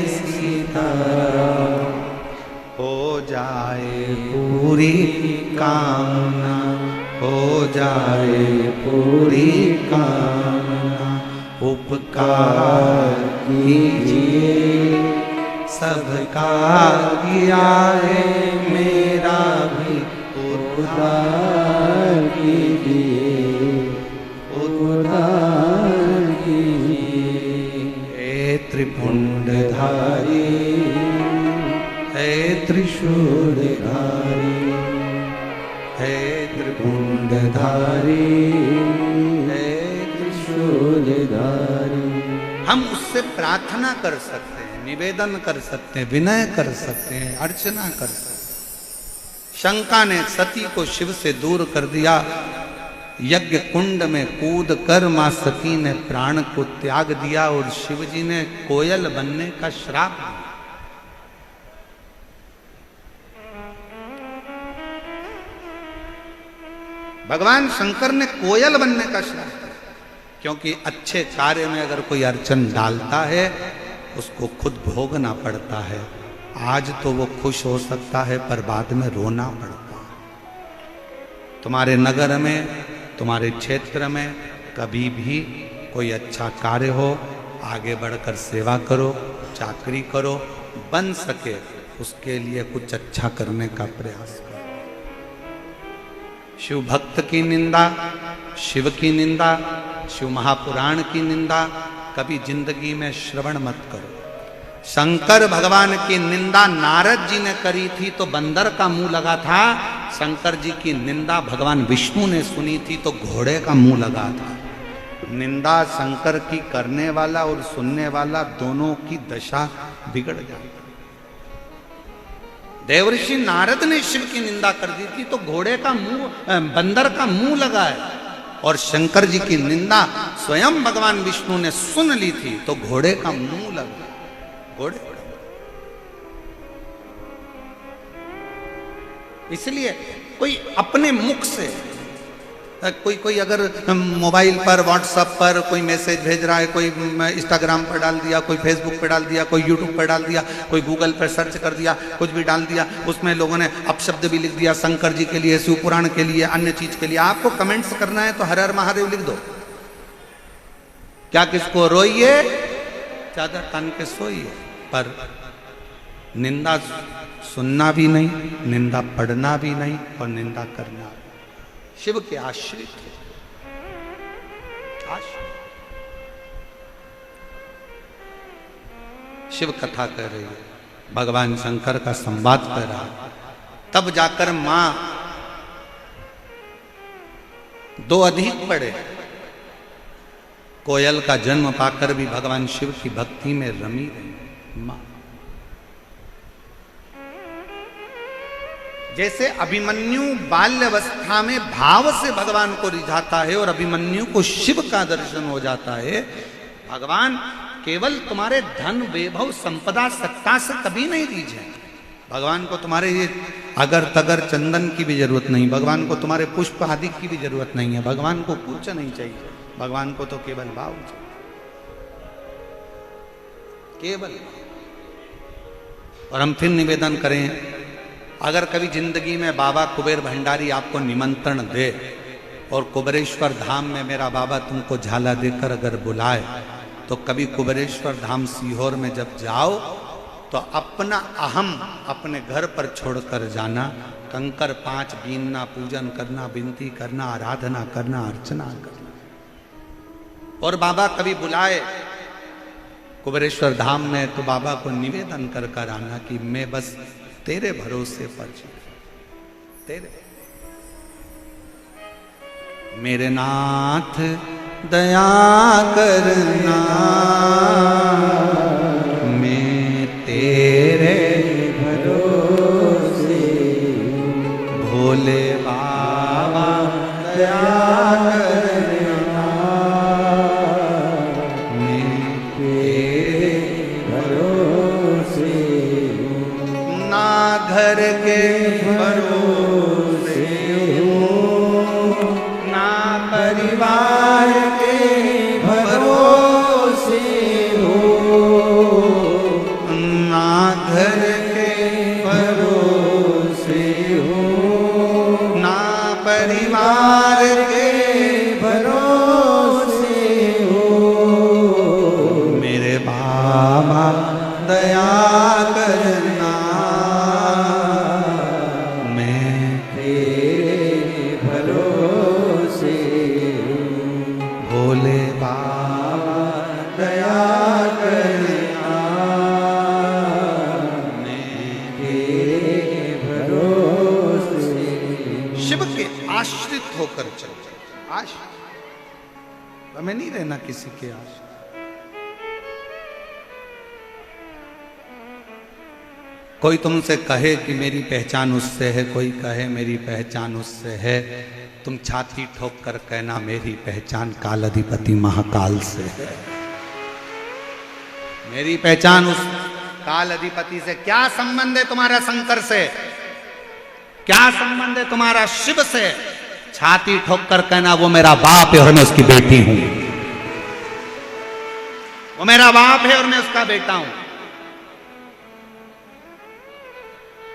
सीताराम। हो जाए पूरी कामना, हो जाए पूरी कामना। उपकार कीजिए, सबका किया है मेरा भी उद्धार कीजिए, उद्धार कीजिए। हे त्रिपुंडधारी, हे त्रिशूलधारी, हे त्रिपुंडधारी, हे त्रिशूलधारी। हम उससे प्रार्थना कर सकते हैं, निवेदन कर सकते हैं, विनय कर सकते हैं, अर्चना कर सकते हैं। शंका ने सती को शिव से दूर कर दिया। यज्ञ कुंड में कूद कर मां सती ने प्राण को त्याग दिया और शिवजी ने कोयल बनने का श्राप दिया। भगवान शंकर ने कोयल बनने का श्राप दिया, क्योंकि अच्छे कार्य में अगर कोई अर्चन डालता है उसको खुद भोगना पड़ता है। आज तो वो खुश हो सकता है पर बाद में रोना पड़ता है। तुम्हारे नगर में, तुम्हारे क्षेत्र में कभी भी कोई अच्छा कार्य हो, आगे बढ़कर सेवा करो, चाकरी करो, बन सके उसके लिए कुछ अच्छा करने का प्रयास करो। शिव भक्त की निंदा, शिव की निंदा, शिव महापुराण की निंदा कभी जिंदगी में श्रवण मत करो। शंकर भगवान की निंदा नारद जी ने करी थी तो बंदर का मुंह लगा था। शंकर जी की निंदा भगवान विष्णु ने सुनी थी तो घोड़े का मुंह लगा था। निंदा शंकर की करने वाला और सुनने वाला दोनों की दशा बिगड़ जाती। देवर्षि नारद ने शिव की निंदा कर दी थी तो घोड़े का मुंह, बंदर का मुंह लगा है। और शंकर जी की निंदा स्वयं भगवान विष्णु ने सुन ली थी तो घोड़े का मुंह लगा। घोड़े, इसलिए कोई अपने मुख से कोई अगर मोबाइल पर व्हाट्सएप पर कोई मैसेज भेज रहा है, कोई इंस्टाग्राम पर डाल दिया, कोई फेसबुक पर डाल दिया, कोई यूट्यूब पर डाल दिया, कोई गूगल पर सर्च कर दिया, कुछ भी डाल दिया, उसमें लोगों ने अपशब्द भी लिख दिया, शंकर जी के लिए, शिव पुराण के लिए, अन्य चीज के लिए। आपको कमेंट्स करना है तो हर हर महादेव लिख दो, क्या किसको रोइए चादर तान के सोइए, पर निंदा सुनना भी नहीं, निंदा पढ़ना भी नहीं और निंदा करना भी। शिव के आश्रित शिव कथा कर रही है, भगवान शंकर का संवाद कर रहा है। तब जाकर मां दो अधिक पड़े, कोयल का जन्म पाकर भी भगवान शिव की भक्ति में रमी रही मां। जैसे अभिमन्यु बाल्यावस्था में भाव से भगवान को रिझाता है और अभिमन्यु को शिव का दर्शन हो जाता है, भगवान केवल तुम्हारे धन वैभव संपदा सत्ता से कभी नहीं रिझे। भगवान को तुम्हारे ये अगर तगर चंदन की भी जरूरत नहीं, भगवान को तुम्हारे पुष्प आदि की भी जरूरत नहीं है, भगवान को कुछ नहीं चाहिए, भगवान को तो केवल भाव चाहिए, केवल। और हम फिर निवेदन करें, अगर कभी जिंदगी में बाबा कुबेर भंडारी आपको निमंत्रण दे और कुबेरेश्वर धाम में मेरा बाबा तुमको झाला देकर अगर बुलाए, तो कभी कुबेरेश्वर धाम सीहोर में जब जाओ तो अपना अहम अपने घर पर छोड़कर जाना, कंकर 5 बीनना, पूजन करना, विनती करना, आराधना करना, अर्चना करना। और बाबा कभी बुलाए कुबेरेश्वर धाम में तो बाबा को निवेदन कर कर आना कि मैं बस तेरे भरोसे पर तेरे मेरे नाथ दया करना, मैं तेरे भरोसे, भोले बाबा दया करना, मैं तेरे भरोसे, ना घर के भरोसे हूँ, ना परिवार के भरोसे हूँ, ना घर के भरोसे हूँ, ना परिवार के भरोसे हूँ, मेरे बाबा दया करना, मैं तेरे भरोसे, भोले बाबा दया करना, मैं तेरे भरोसे। शिव के आश्रित होकर चल, आश्रित, हमें नहीं रहना किसी के आश्रित। कोई तुमसे कहे कि मेरी पहचान उससे है, कोई कहे मेरी पहचान उससे है, तुम छाती ठोक कर कहना मेरी पहचान काल अधिपति महाकाल से है। मेरी पहचान उस काल अधिपति से। क्या संबंध है तुम्हारा शंकर से? क्या संबंध है तुम्हारा शिव से? छाती ठोक कर कहना वो मेरा बाप है और मैं उसकी बेटी हूं, वो मेरा बाप है और मैं उसका बेटा हूं।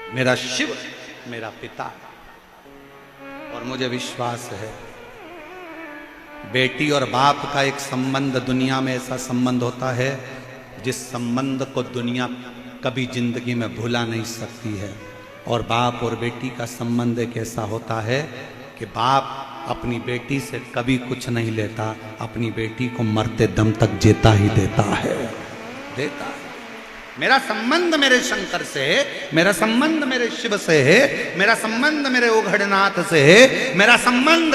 मेरा शिव मेरा पिता है और मुझे विश्वास है बेटी और बाप का एक संबंध दुनिया में ऐसा संबंध होता है जिस संबंध को दुनिया कभी जिंदगी में भुला नहीं सकती है। और बाप और बेटी का संबंध एक ऐसा होता है कि बाप अपनी बेटी से कभी कुछ नहीं लेता, अपनी बेटी को मरते दम तक जीता ही देता है, देता है। मेरा संबंध मेरे शंकर से है, मेरा संबंध मेरे शिव से है, मेरा संबंध मेरे ओघड़नाथ से है, मेरा संबंध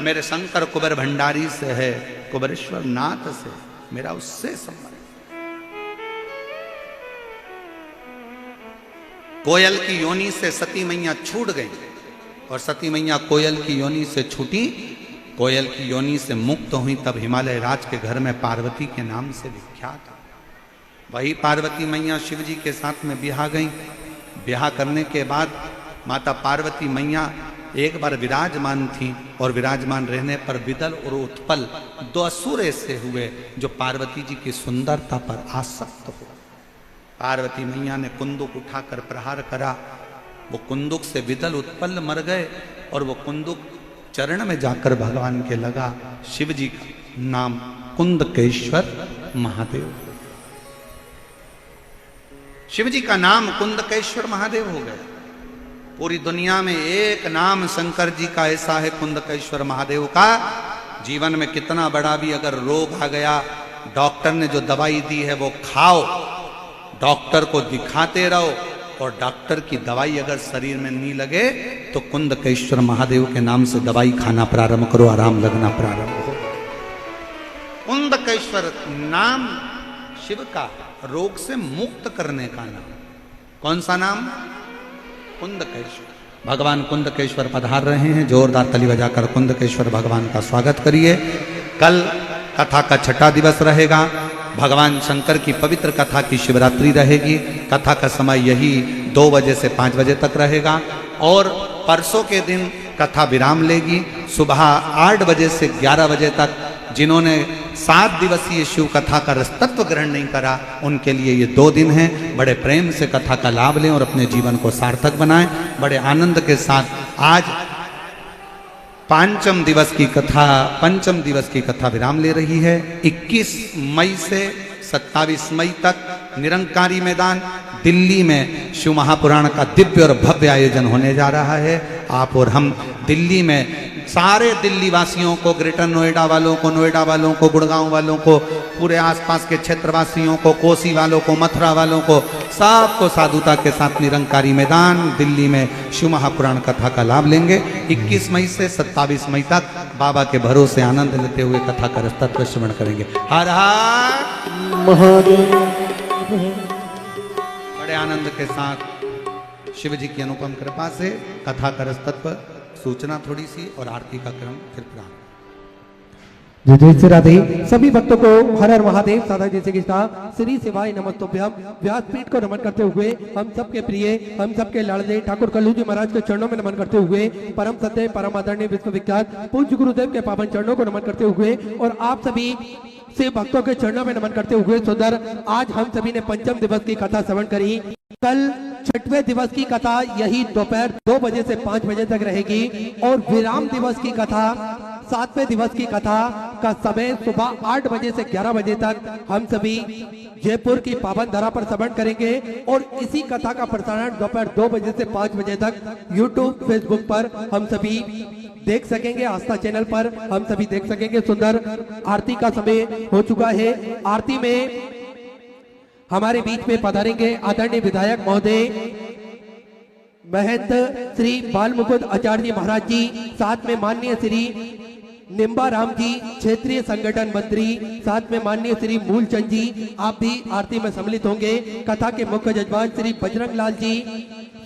मेरे शंकर कुबेर भंडारी से है, कुबेरेश्वर नाथ से, मेरा उससे संबंध। कोयल की योनि से सती मैया छूट गई और सती मैया कोयल की योनि से छूटी, कोयल की योनि से मुक्त हुई, तब हिमालय राज के घर में पार्वती के नाम से विख्यात। वही पार्वती मैया शिव जी के साथ में ब्याह गई। ब्याह करने के बाद माता पार्वती मैया एक बार विराजमान थी और विराजमान रहने पर विदल और उत्पल दो असुर ऐसे हुए जो पार्वती जी की सुंदरता पर आसक्त हो। पार्वती मैया ने कुंदुक उठाकर प्रहार करा, वो कुंदुक से विदल उत्पल मर गए और वो कुंदुक चरण में जाकर भगवान के लगा। शिव जी का नाम कुंदकेश्वर महादेव, शिव जी का नाम कुंदकेश्वर महादेव हो गया। पूरी दुनिया में एक नाम शंकर जी का ऐसा है कुंदकेश्वर महादेव का। जीवन में कितना बड़ा भी अगर रोग आ गया, डॉक्टर ने जो दवाई दी है वो खाओ, डॉक्टर को दिखाते रहो, और डॉक्टर की दवाई अगर शरीर में नहीं लगे तो कुंदकेश्वर महादेव के नाम से दवाई खाना प्रारंभ करो, आराम लगना प्रारंभ हो। कुंदकेश्वर नाम शिव का रोग से मुक्त करने का नाम। कौन सा नाम? कुंदकेश्वर। भगवान कुंदकेश्वर पधार रहे हैं, जोरदार ताली बजाकर कुंदकेश्वर भगवान का स्वागत करिए। कल कथा का छठा दिवस रहेगा, भगवान शंकर की पवित्र कथा की शिवरात्रि रहेगी। कथा का समय यही 2 बजे से 5 बजे तक रहेगा और परसों के दिन कथा विराम लेगी सुबह 8 बजे से 11 बजे तक। जिन्होंने 7 दिवसीय शिव कथा का रसतत्व ग्रहण नहीं करा उनके लिए ये 2 दिन हैं। बड़े प्रेम से कथा का लाभ लें और अपने जीवन को सार्थक बनाएं। बड़े आनंद के साथ आज पंचम दिवस की कथा विराम ले रही है। 21 मई से 27 मई तक निरंकारी मैदान दिल्ली में शिव महापुराण का दिव्य और भव्य आयोजन होने जा रहा है। आप और हम दिल्ली में सारे दिल्ली वासियों को, ग्रेटर नोएडा वालों को, गुड़गांव वालों को, पूरे आसपास के क्षेत्रवासियों को, कोसी वालों को, मथुरा वालों को, सबको साधुता के साथ निरंकारी मैदान दिल्ली में शिव महापुराण कथा का लाभ लेंगे। 21 मई से 27 मई तक बाबा के भरोसे आनंद लेते हुए कथा का रसतत्व श्रवण करेंगे। हर हर महादेव। बड़े आनंद के साथ शिव जी की अनुपम कृपा से कथा का रसतत्व, सूचना थोड़ी सी और आरती का क्रम फिर प्रारंभ। जय जय श्री राधे। सभी भक्तों को हर हर महादेव। साधा जैसे कि श्री शिवाय नमस्तुभ्यम। व्यासपीठ को नमन करते हुए हम सबके प्रिय, हम सबके लाडले ठाकुर कल्लू जी महाराज के चरणों में नमन करते हुए, परम सत्य परम आदरणीय विश्वविख्यात पूज्य गुरुदेव के पावन चरणों को नमन करते हुए और आप सभी से भक्तों के चरणों में नमन करते हुए सुंदर आज हम सभी ने पंचम दिवस की कथा श्रवण करी। कल छठवें दिवस की कथा यही दोपहर 2 बजे से 5 बजे तक रहेगी और विराम दिवस की कथा 7वें दिवस की कथा का समय सुबह 8 बजे से 11 बजे तक हम सभी जयपुर की पावन धरा पर श्रवण करेंगे और इसी कथा का प्रसारण दोपहर 2 बजे से 5 बजे तक YouTube, फेसबुक पर हम सभी देख सकेंगे। आस्था चैनल पर हम सभी देख सकेंगे। सुंदर आरती का समय हो चुका है। आरती में हमारे बीच में पधारेंगे आदरणीय विधायक महोदय महंत श्री बाल मुकुंद आचार्य जी महाराज जी, साथ में माननीय श्री निम्बा राम जी क्षेत्रीय संगठन मंत्री, साथ में माननीय श्री मूलचंद जी, आप भी आरती में सम्मिलित होंगे। कथा के मुख्य जजमान श्री बजरंग लाल जी,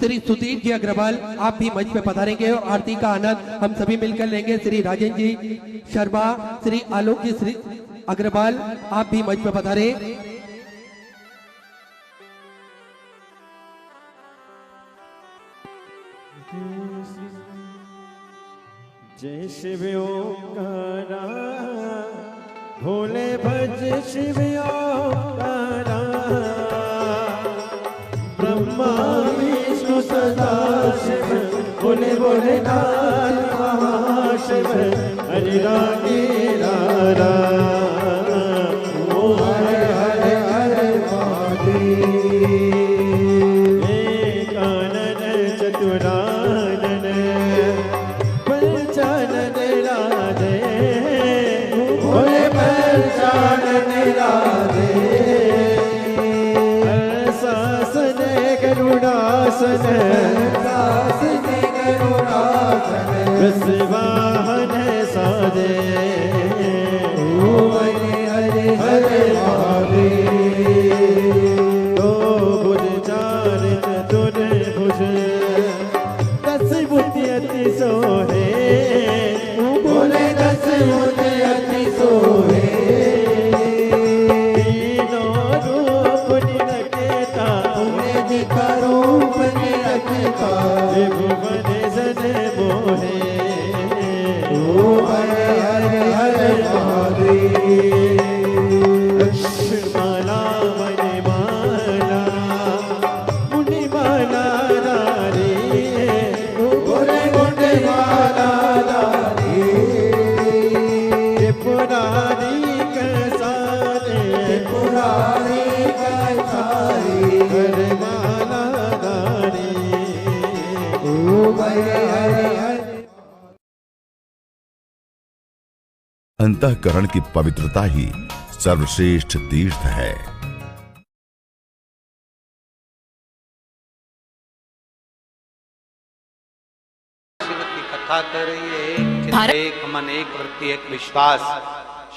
श्री सुधीर जी अग्रवाल, आप भी मंच पे पधारेंगे और आरती का आनंद हम सभी मिलकर लेंगे। श्री राजेंद्र जी शर्मा, श्री आलोक जी, श्री अग्रवाल, आप भी मंच पे पधारे। जय शिव ओंकारा, भोले भज शिव ओंकारा, ब्रह्मा विष्णु सदा शिव, बोले बोले नाथ महाशिव, हरि राधे रारा, ओ हरे हरे हरे महादेव। कानन चतुरानन पंचानन राधे, भोले पंचानन राधे, शासन गरुड़ासन, शासन गरुड़ासन, वृषवाहन साधे, ओ हरे हरे हरे महादेव। दो भुज चार चतुर्भुज, 10 भुज अति सोहे, बोले 10 भुज अति सोहे। तीनों रूप निरखेता, उन्हें दिखा रूप निरखेता, भुवन जन मोहे। है। ओ हर हर हर महादेव। लक्ष्मणा मणिमाला मुनिमाला दारी, मुनिमाला दारी, पुरानी कसारे, पुरानी कसारी, हरमाला दारी। ओ हरे हरे हरे। अंतःकरण की पवित्रता ही सर्वश्रेष्ठ तीर्थ है। शिव की कथा कर रही है, एक चित्त, एक मन, एक वृत्ति, एक विश्वास,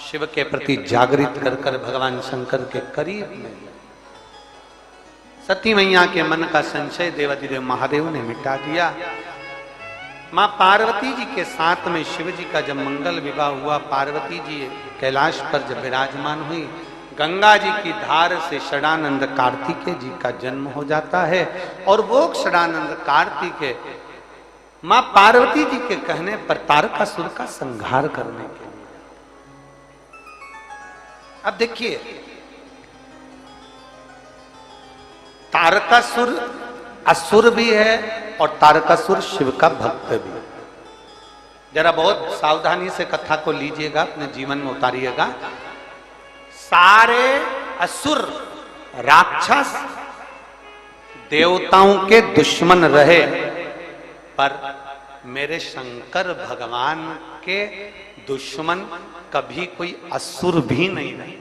शिव के प्रति जागृत कर कर भगवान शंकर के करीब में सती मैया के मन का संशय देवाधिदेव महादेव ने मिटा दिया। मां पार्वती जी के साथ में शिव जी का जब मंगल विवाह हुआ, पार्वती जी कैलाश पर जब विराजमान हुई, गंगा जी की धार से षडानंद कार्तिकेय जी का जन्म हो जाता है। और वो षडानंद कार्तिकेय मां पार्वती जी के कहने पर तारकासुर का संहार करने के लिए। अब देखिए, तारकासुर असुर भी है और तारकासुर शिव का भक्त भी। जरा बहुत सावधानी से कथा को लीजिएगा, अपने जीवन में उतारिएगा। सारे असुर राक्षस देवताओं के दुश्मन रहे, पर मेरे शंकर भगवान के दुश्मन कभी कोई असुर भी नहीं रहे।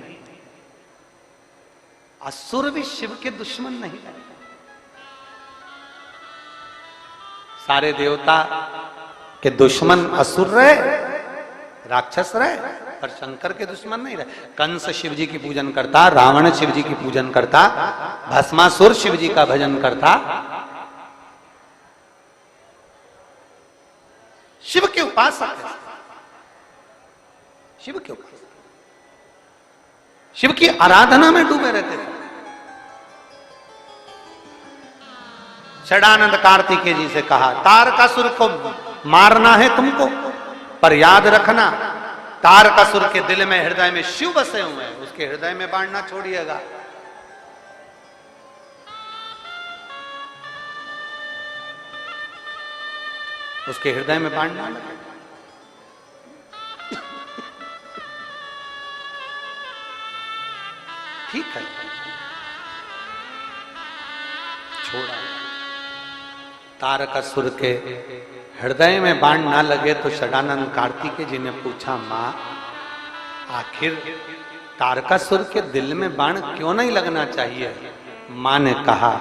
असुर भी शिव के दुश्मन नहीं रहे। सारे देवता के दुश्मन असुर रहे, राक्षस रहे, पर शंकर के दुश्मन नहीं रहे। कंस शिव जी की पूजन करता, रावण शिव जी की पूजन करता, भस्मासुर शिव जी का भजन करता। शिव के उपासक है, शिव के उपासक, शिव की आराधना में डूबे रहते थे। षडानंद कार्तिकेय जी से कहा, तारकासुर को मारना है तुमको, पर याद रखना तारकासुर के दिल में, हृदय में शिव बसे हुए हैं, उसके हृदय में बाण ना छोड़िएगा। उसके हृदय में बाण ना लगे। ठीक है, छोड़ा। तारकासुर के हृदय में बाण ना लगे तो षडानंद कार्तिकेय जी ने पूछा, मां आखिर तारकासुर के दिल में बाण क्यों नहीं लगना चाहिए? मां ने कहा,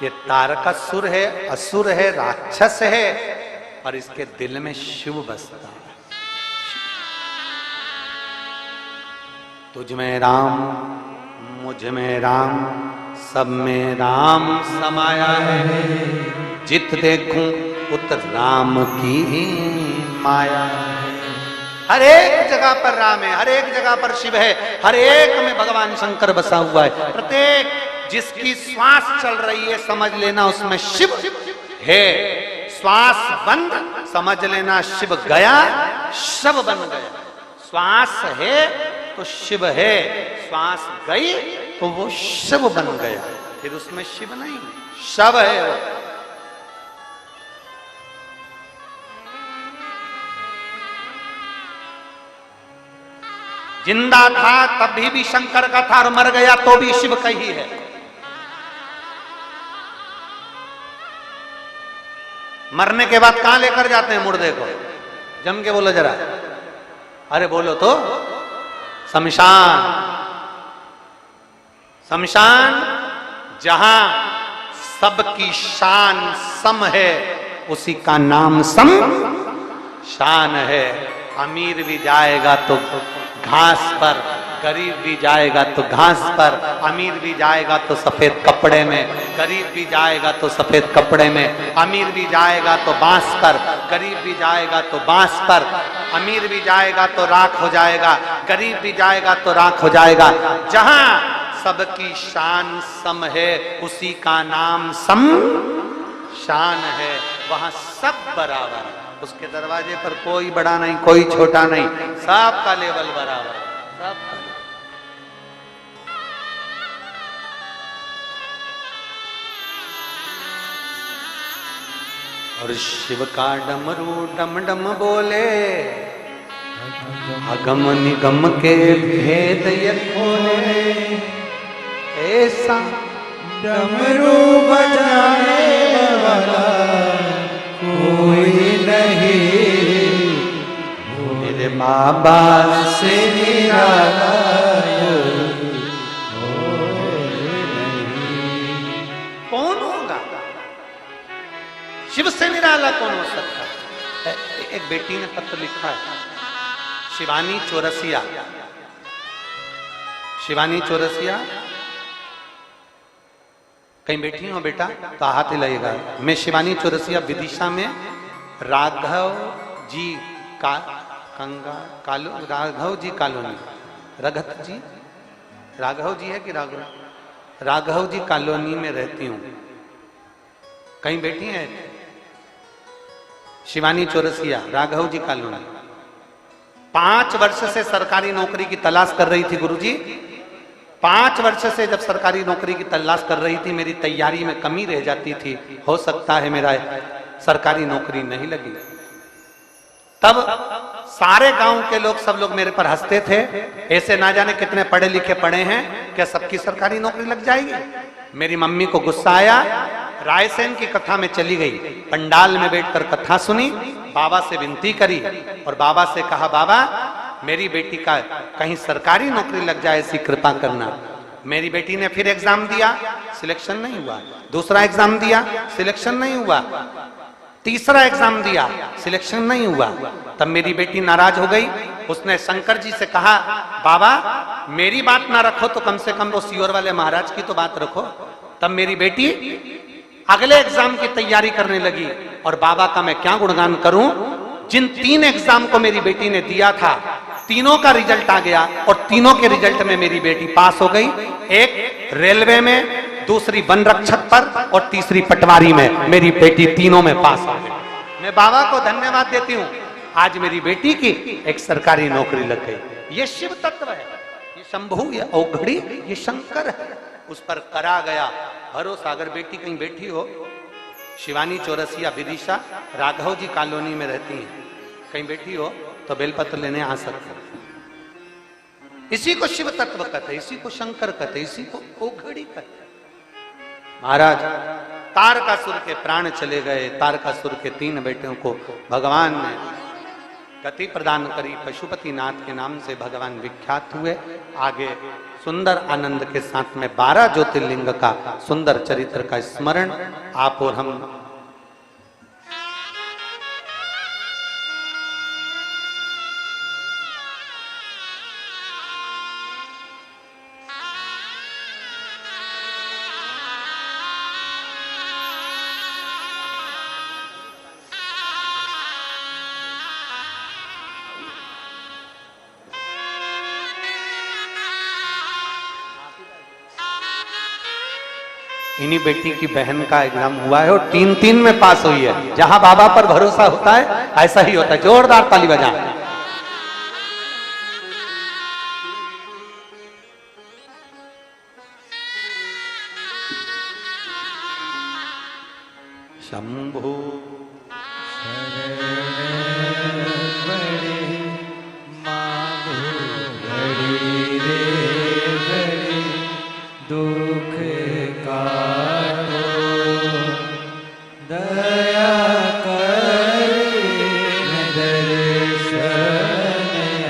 ये तारकासुर है, असुर है, राक्षस है, पर इसके दिल में शिव बसता है। तुझ में राम, मुझ में राम, सब में राम समाया है। जित देखूं उत राम की माया है। हर एक जगह पर राम है, हर एक जगह पर शिव है, हर एक में भगवान शंकर बसा हुआ है। प्रत्येक जिसकी श्वास चल रही है, समझ लेना उसमें शिव है। श्वास बंद, समझ लेना शिव गया, शव बन गया। श्वास है तो शिव है, श्वास गई तो वो शिव बन गया, फिर उसमें शिव नहीं, शव है वो। जिंदा था तभी भी शंकर का था और मर गया तो भी शिव का ही है। मरने के बाद कहां लेकर जाते हैं मुर्दे को? जम के बोलो जरा, अरे बोलो तो। शमशान। शमशान जहां सबकी शान सम है, उसी का नाम सम शान है। अमीर भी जाएगा तो घास पर, गरीब भी जाएगा तो घास पर, अमीर भी जाएगा तो सफेद कपड़े में, गरीब भी जाएगा तो सफेद कपड़े में, अमीर भी जाएगा तो बांस पर, गरीब भी जाएगा तो बांस पर, अमीर भी जाएगा तो राख हो जाएगा, गरीब भी जाएगा तो राख हो जाएगा। जहां सबकी शान सम है, उसी का नाम सम शान है। वहां सब बराबर, उसके दरवाजे पर कोई बड़ा नहीं, कोई छोटा नहीं, सबका लेवल बराबर, सबका। और शिव का डमरू डम डम बोले, अगम निगम के भेद ये खोले, ऐसा डमरू बजाने वाला कोई नहीं, मेरे बाबा से निराला कौन होगा? शिव से निराला कौन हो सकता है? एक बेटी ने पत्र लिखा है, शिवानी चौरसिया। शिवानी चौरसिया, कहीं बैठी हो बेटा तो हाथ हिलाइएगा। मैं शिवानी चौरसिया विदिशा में राघव जी राघव जी कॉलोनी, रघत जी, राघव जी है कि राघव जी कॉलोनी में रहती हूं। कहीं बैठी है शिवानी चौरसिया, राघव जी कॉलोनी। 5 वर्ष से सरकारी नौकरी की तलाश कर रही थी गुरुजी। 5 वर्ष से जब सरकारी नौकरी की तलाश कर रही थी, मेरी तैयारी में कमी रह जाती थी, हो सकता है मेरा सरकारी नौकरी नहीं लगी। तब सारे गांव के लोग, सब लोग मेरे पर हंसते थे, ऐसे ना जाने कितने पढ़े लिखे पढ़े हैं, क्या सबकी सरकारी नौकरी लग जाएगी? मेरी मम्मी को गुस्सा आया, रायसेन की कथा में चली गई, पंडाल में बैठकर कथा सुनी, बाबा से विनती करी और बाबा से कहा, बाबा मेरी बेटी का कहीं सरकारी नौकरी लग जाए, ऐसी कृपा करना। मेरी बेटी ने फिर एग्जाम दिया, सिलेक्शन नहीं हुआ। दूसरा एग्जाम दिया, सिलेक्शन नहीं हुआ। तीसरा एग्जाम दिया, सिलेक्शन नहीं हुआ। तब मेरी बेटी नाराज हो गई, उसने शंकर जी से कहा, बाबा मेरी बात ना रखो तो कम से कम वो सीहोर वाले महाराज की तो बात रखो। तब मेरी बेटी अगले एग्जाम की तैयारी करने लगी और बाबा का मैं क्या गुणगान करूं। जिन 3 एग्जाम को मेरी बेटी ने दिया था, तीनों का रिजल्ट आ गया और तीनों के रिजल्ट में मेरी बेटी पास हो गई। एक रेलवे में, दूसरी वन रक्षक पर और तीसरी पटवारी में। मेरी बेटी तीनों में पास हो गई। मैं बाबा को धन्यवाद देती हूँ, आज मेरी बेटी की एक सरकारी नौकरी लग गई। ये शिव तत्व है, ये शंभु, ये औघड़ी, ये शंकर है, उस पर करा गया भरोसा। अगर बेटी कहीं बैठी हो, शिवानी चौरसिया विदिशा राघव जी कॉलोनी में रहती हैं, कहीं बैठी हो तो बेलपत्र लेने आ सकते हैं। इसी को शिव तत्व कहते, इसी को शंकर कहते, इसी को औघड़ी कहते। महाराज तारकासुर के प्राण चले गए, तारकासुर के 3 बेटों को भगवान ने गति प्रदान करी, पशुपतिनाथ के नाम से भगवान विख्यात हुए। आगे सुंदर आनंद के साथ में 12 ज्योतिर्लिंग का सुंदर चरित्र का स्मरण आप और हम इन्हीं बेटी की बहन का एग्जाम हुआ है और 3-3 में पास हुई है। जहां बाबा पर भरोसा होता है ऐसा ही होता है। जोरदार ताली बजा। शंभु दुख काटो, दया कर दर्शन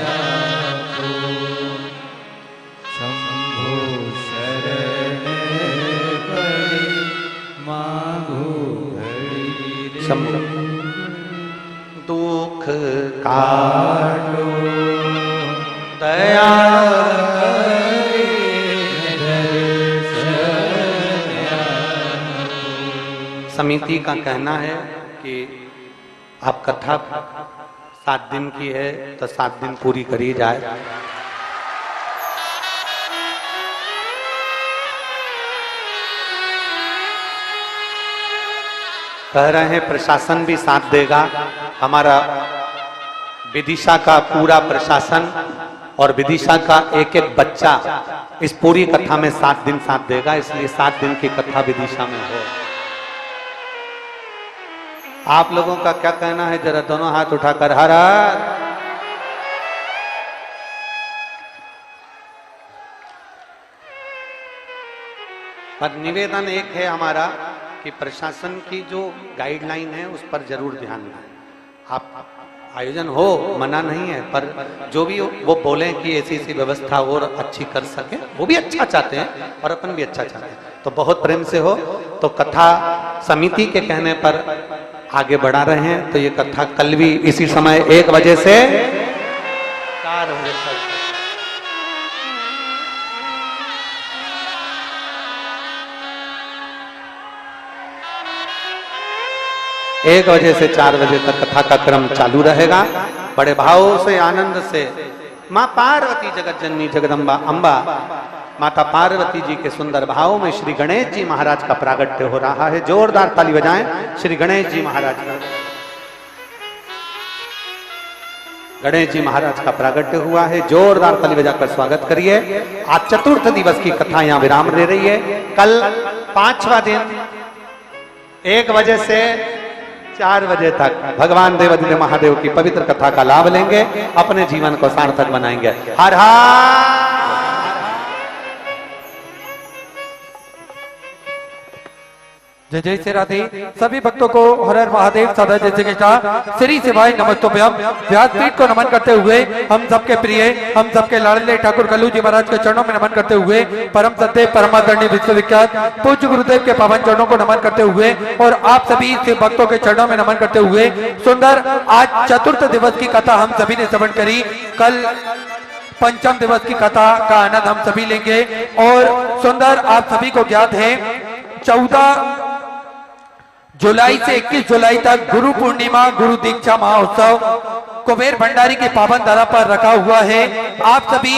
आपो, शंभु शरण पड़ी मांगो घड़ी। शंभु दुख काटो, दया समिति का कहना है कि आप कथा 7 दिन की है तो 7 दिन पूरी करी जाए। कह रहे हैं प्रशासन भी साथ देगा, हमारा विदिशा का पूरा प्रशासन और विदिशा का एक एक बच्चा इस पूरी कथा में 7 दिन साथ देगा, इसलिए 7 दिन की कथा विदिशा में हो। आप लोगों का क्या कहना है, जरा दोनों हाथ उठाकर हर हर। पर निवेदन एक है हमारा कि प्रशासन की जो गाइडलाइन है उस पर जरूर ध्यान दें। आप आयोजन हो, मना नहीं है, पर जो भी वो बोलें कि ऐसी ऐसी व्यवस्था और अच्छी कर सके, वो भी अच्छा चाहते हैं और अपन भी अच्छा चाहते हैं, तो बहुत प्रेम से हो। तो कथा समिति के कहने पर आगे बढ़ा रहे हैं, तो ये कथा कल भी इसी समय 1 बजे से 4 बजे तक 1 बजे से 4 बजे तक कथा का क्रम चालू रहेगा। बड़े भाव से आनंद से माँ पार्वती जगत जननी जगदम्बा अम्बा माता पार्वती जी के सुंदर भाव में श्री गणेश जी महाराज का प्रागट्य हो रहा है। जोरदार ताली बजाएं श्री गणेश जी महाराज का। गणेश जी महाराज का प्रागट्य हुआ है, जोरदार ताली बजाकर स्वागत करिए। आज चतुर्थ दिवस की कथा यहाँ विराम ले रही है। कल 5वां दिन 1 बजे से 4 बजे तक भगवान देवादिदेव महादेव की पवित्र कथा का लाभ लेंगे, अपने जीवन को सार्थक बनाएंगे। हर हर। जय जय श्री राधे। सभी भक्तों को हर हर महादेव सदा जय श्री कृष्णा श्री शिवाय नमस्तुभ्यम। व्यासपीठ को नमन करते हुए हम सबके प्रिय, हम सबके लाडले ठाकुर कल्लू जी महाराज के चरणों में नमन करते हुए, परम सत्य परमादरणीय विश्वविख्यात पूज्य गुरुदेव के पावन चरणों को नमन करते हुए और आप सभी शिव भक्तों के चरणों में नमन करते हुए, सुंदर आज चतुर्थ दिवस की कथा हम सभी ने श्रवण करी। कल पंचम दिवस की कथा का आनंद हम सभी लेंगे। और सुंदर आप सभी को ज्ञात है 14 जुलाई से 21 जुलाई तक गुरु पूर्णिमा गुरु दीक्षा महोत्सव कुबेर भंडारी के पावन धरा पर रखा हुआ है। आप सभी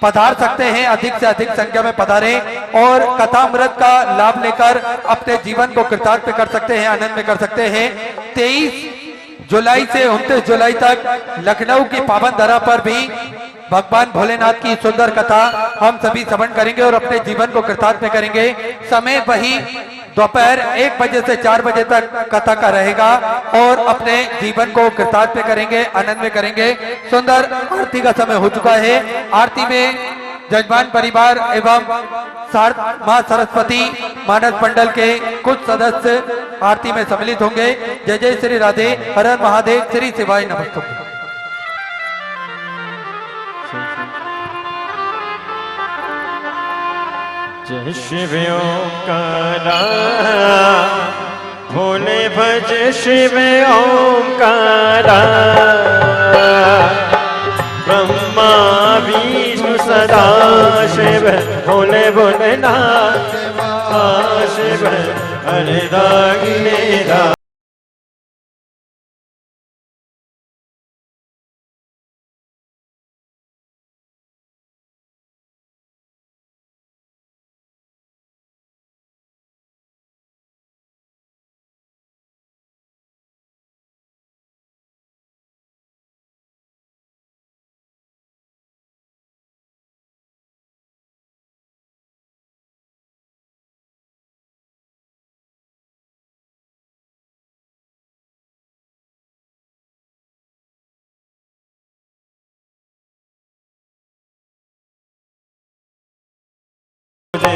पधार सकते हैं, अधिक से अधिक संख्या में पधारें और कथामृत का लाभ लेकर अपने जीवन को कृतार्थ कर सकते हैं, आनंद में कर सकते हैं। 23 जुलाई से 29 जुलाई तक लखनऊ की पावन धरा पर भी भगवान भोलेनाथ की सुंदर कथा हम सभी श्रवण करेंगे और अपने जीवन को कृतार्थ में करेंगे। समय वही दोपहर 1 बजे से 4 बजे तक कथा का रहेगा और अपने जीवन को कृतार्थ में करेंगे, आनंद में करेंगे। सुंदर आरती का समय हो चुका है। आरती में जजमान परिवार एवं मां सरस्वती मानस मंडल के कुछ सदस्य आरती में सम्मिलित होंगे। जय जय श्री राधे। हर हर महादेव। श्री शिवाय नमस्तुभ्यम। जय शिव ओंकारा भोले भज शिव ओंकारा, ब्रह्मा विष्णु सदा शिव भोले भोलेनाथ शिव हरिदाग्निरा।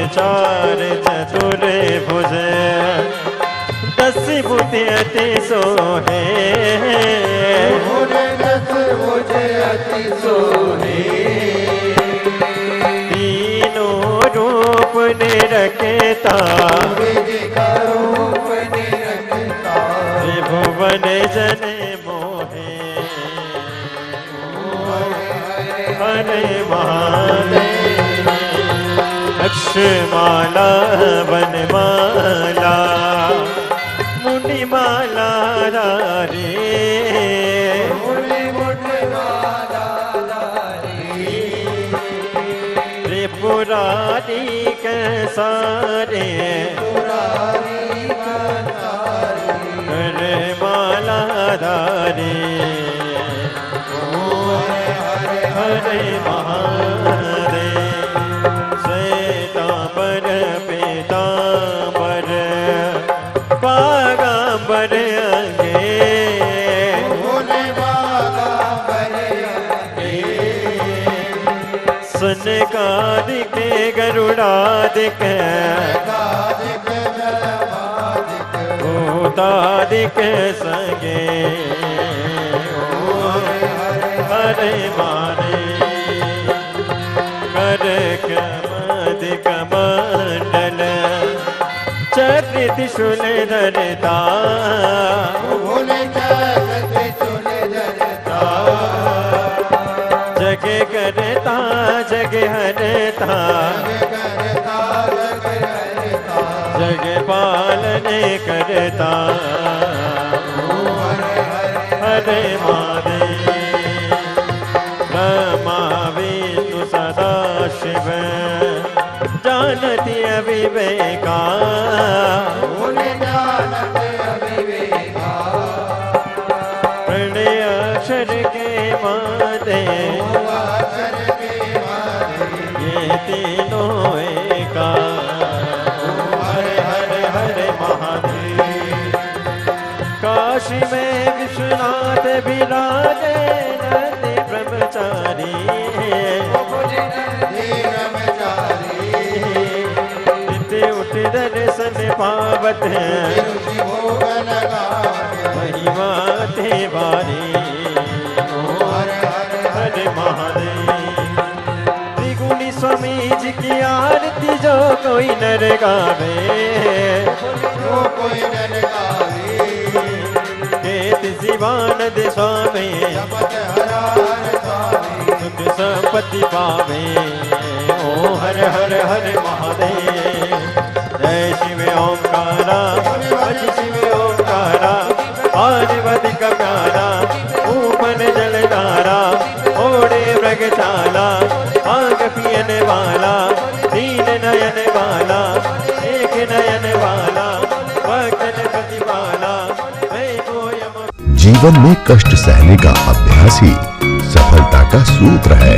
चार चतुर भुज 10 बुद्धि अति सोहे, 10 भुज अति सोहे। तीनों रूप निरखता त्रिभुवन जन मोहे, हरे महादेव। लक्ष्माला वनमाला मुनिमाला रे, त्रिपुरारी के सारे मुरारी हरे हरे महादेव श्वेतांबर पीतांबर बागांबर अंगे सनकादिक गरुड़ादिक भूतादिक संगे हरे माने कर कमदिक मंडल चक्र त्रिशूल धरता जग करता जग हरता जग पालन करता हरे महादेव ब्रह्मा विष्णु सदा शिव जानती अविवेका प्रणय अक्षर के मादे ये तीनों एका हरे हरे हरे महादेव काशी में विश्वनाथ विराजे नंदी ब्रह्मचारी नित्य उठ दर्शन पावत महिमा ते बारी हरे महादेव त्रिगुणी स्वामी जी की आरती जो कोई नर गावे केत शिवानंद स्वामी सुख संपत्ति पावे ओ हर हर हर महादेव जय शिव ओंकारा हरि शिव ओंकारा पार्वती का प्यारा ऊपर जलधारा ओढ़े मृगशाला आग पियन वाला दीन नयन वाला एक नयन वाला भक्तन प्रतिपाला मैं कोयम। जीवन में कष्ट सहने का अभ्यास ही सफलता का सूत्र है।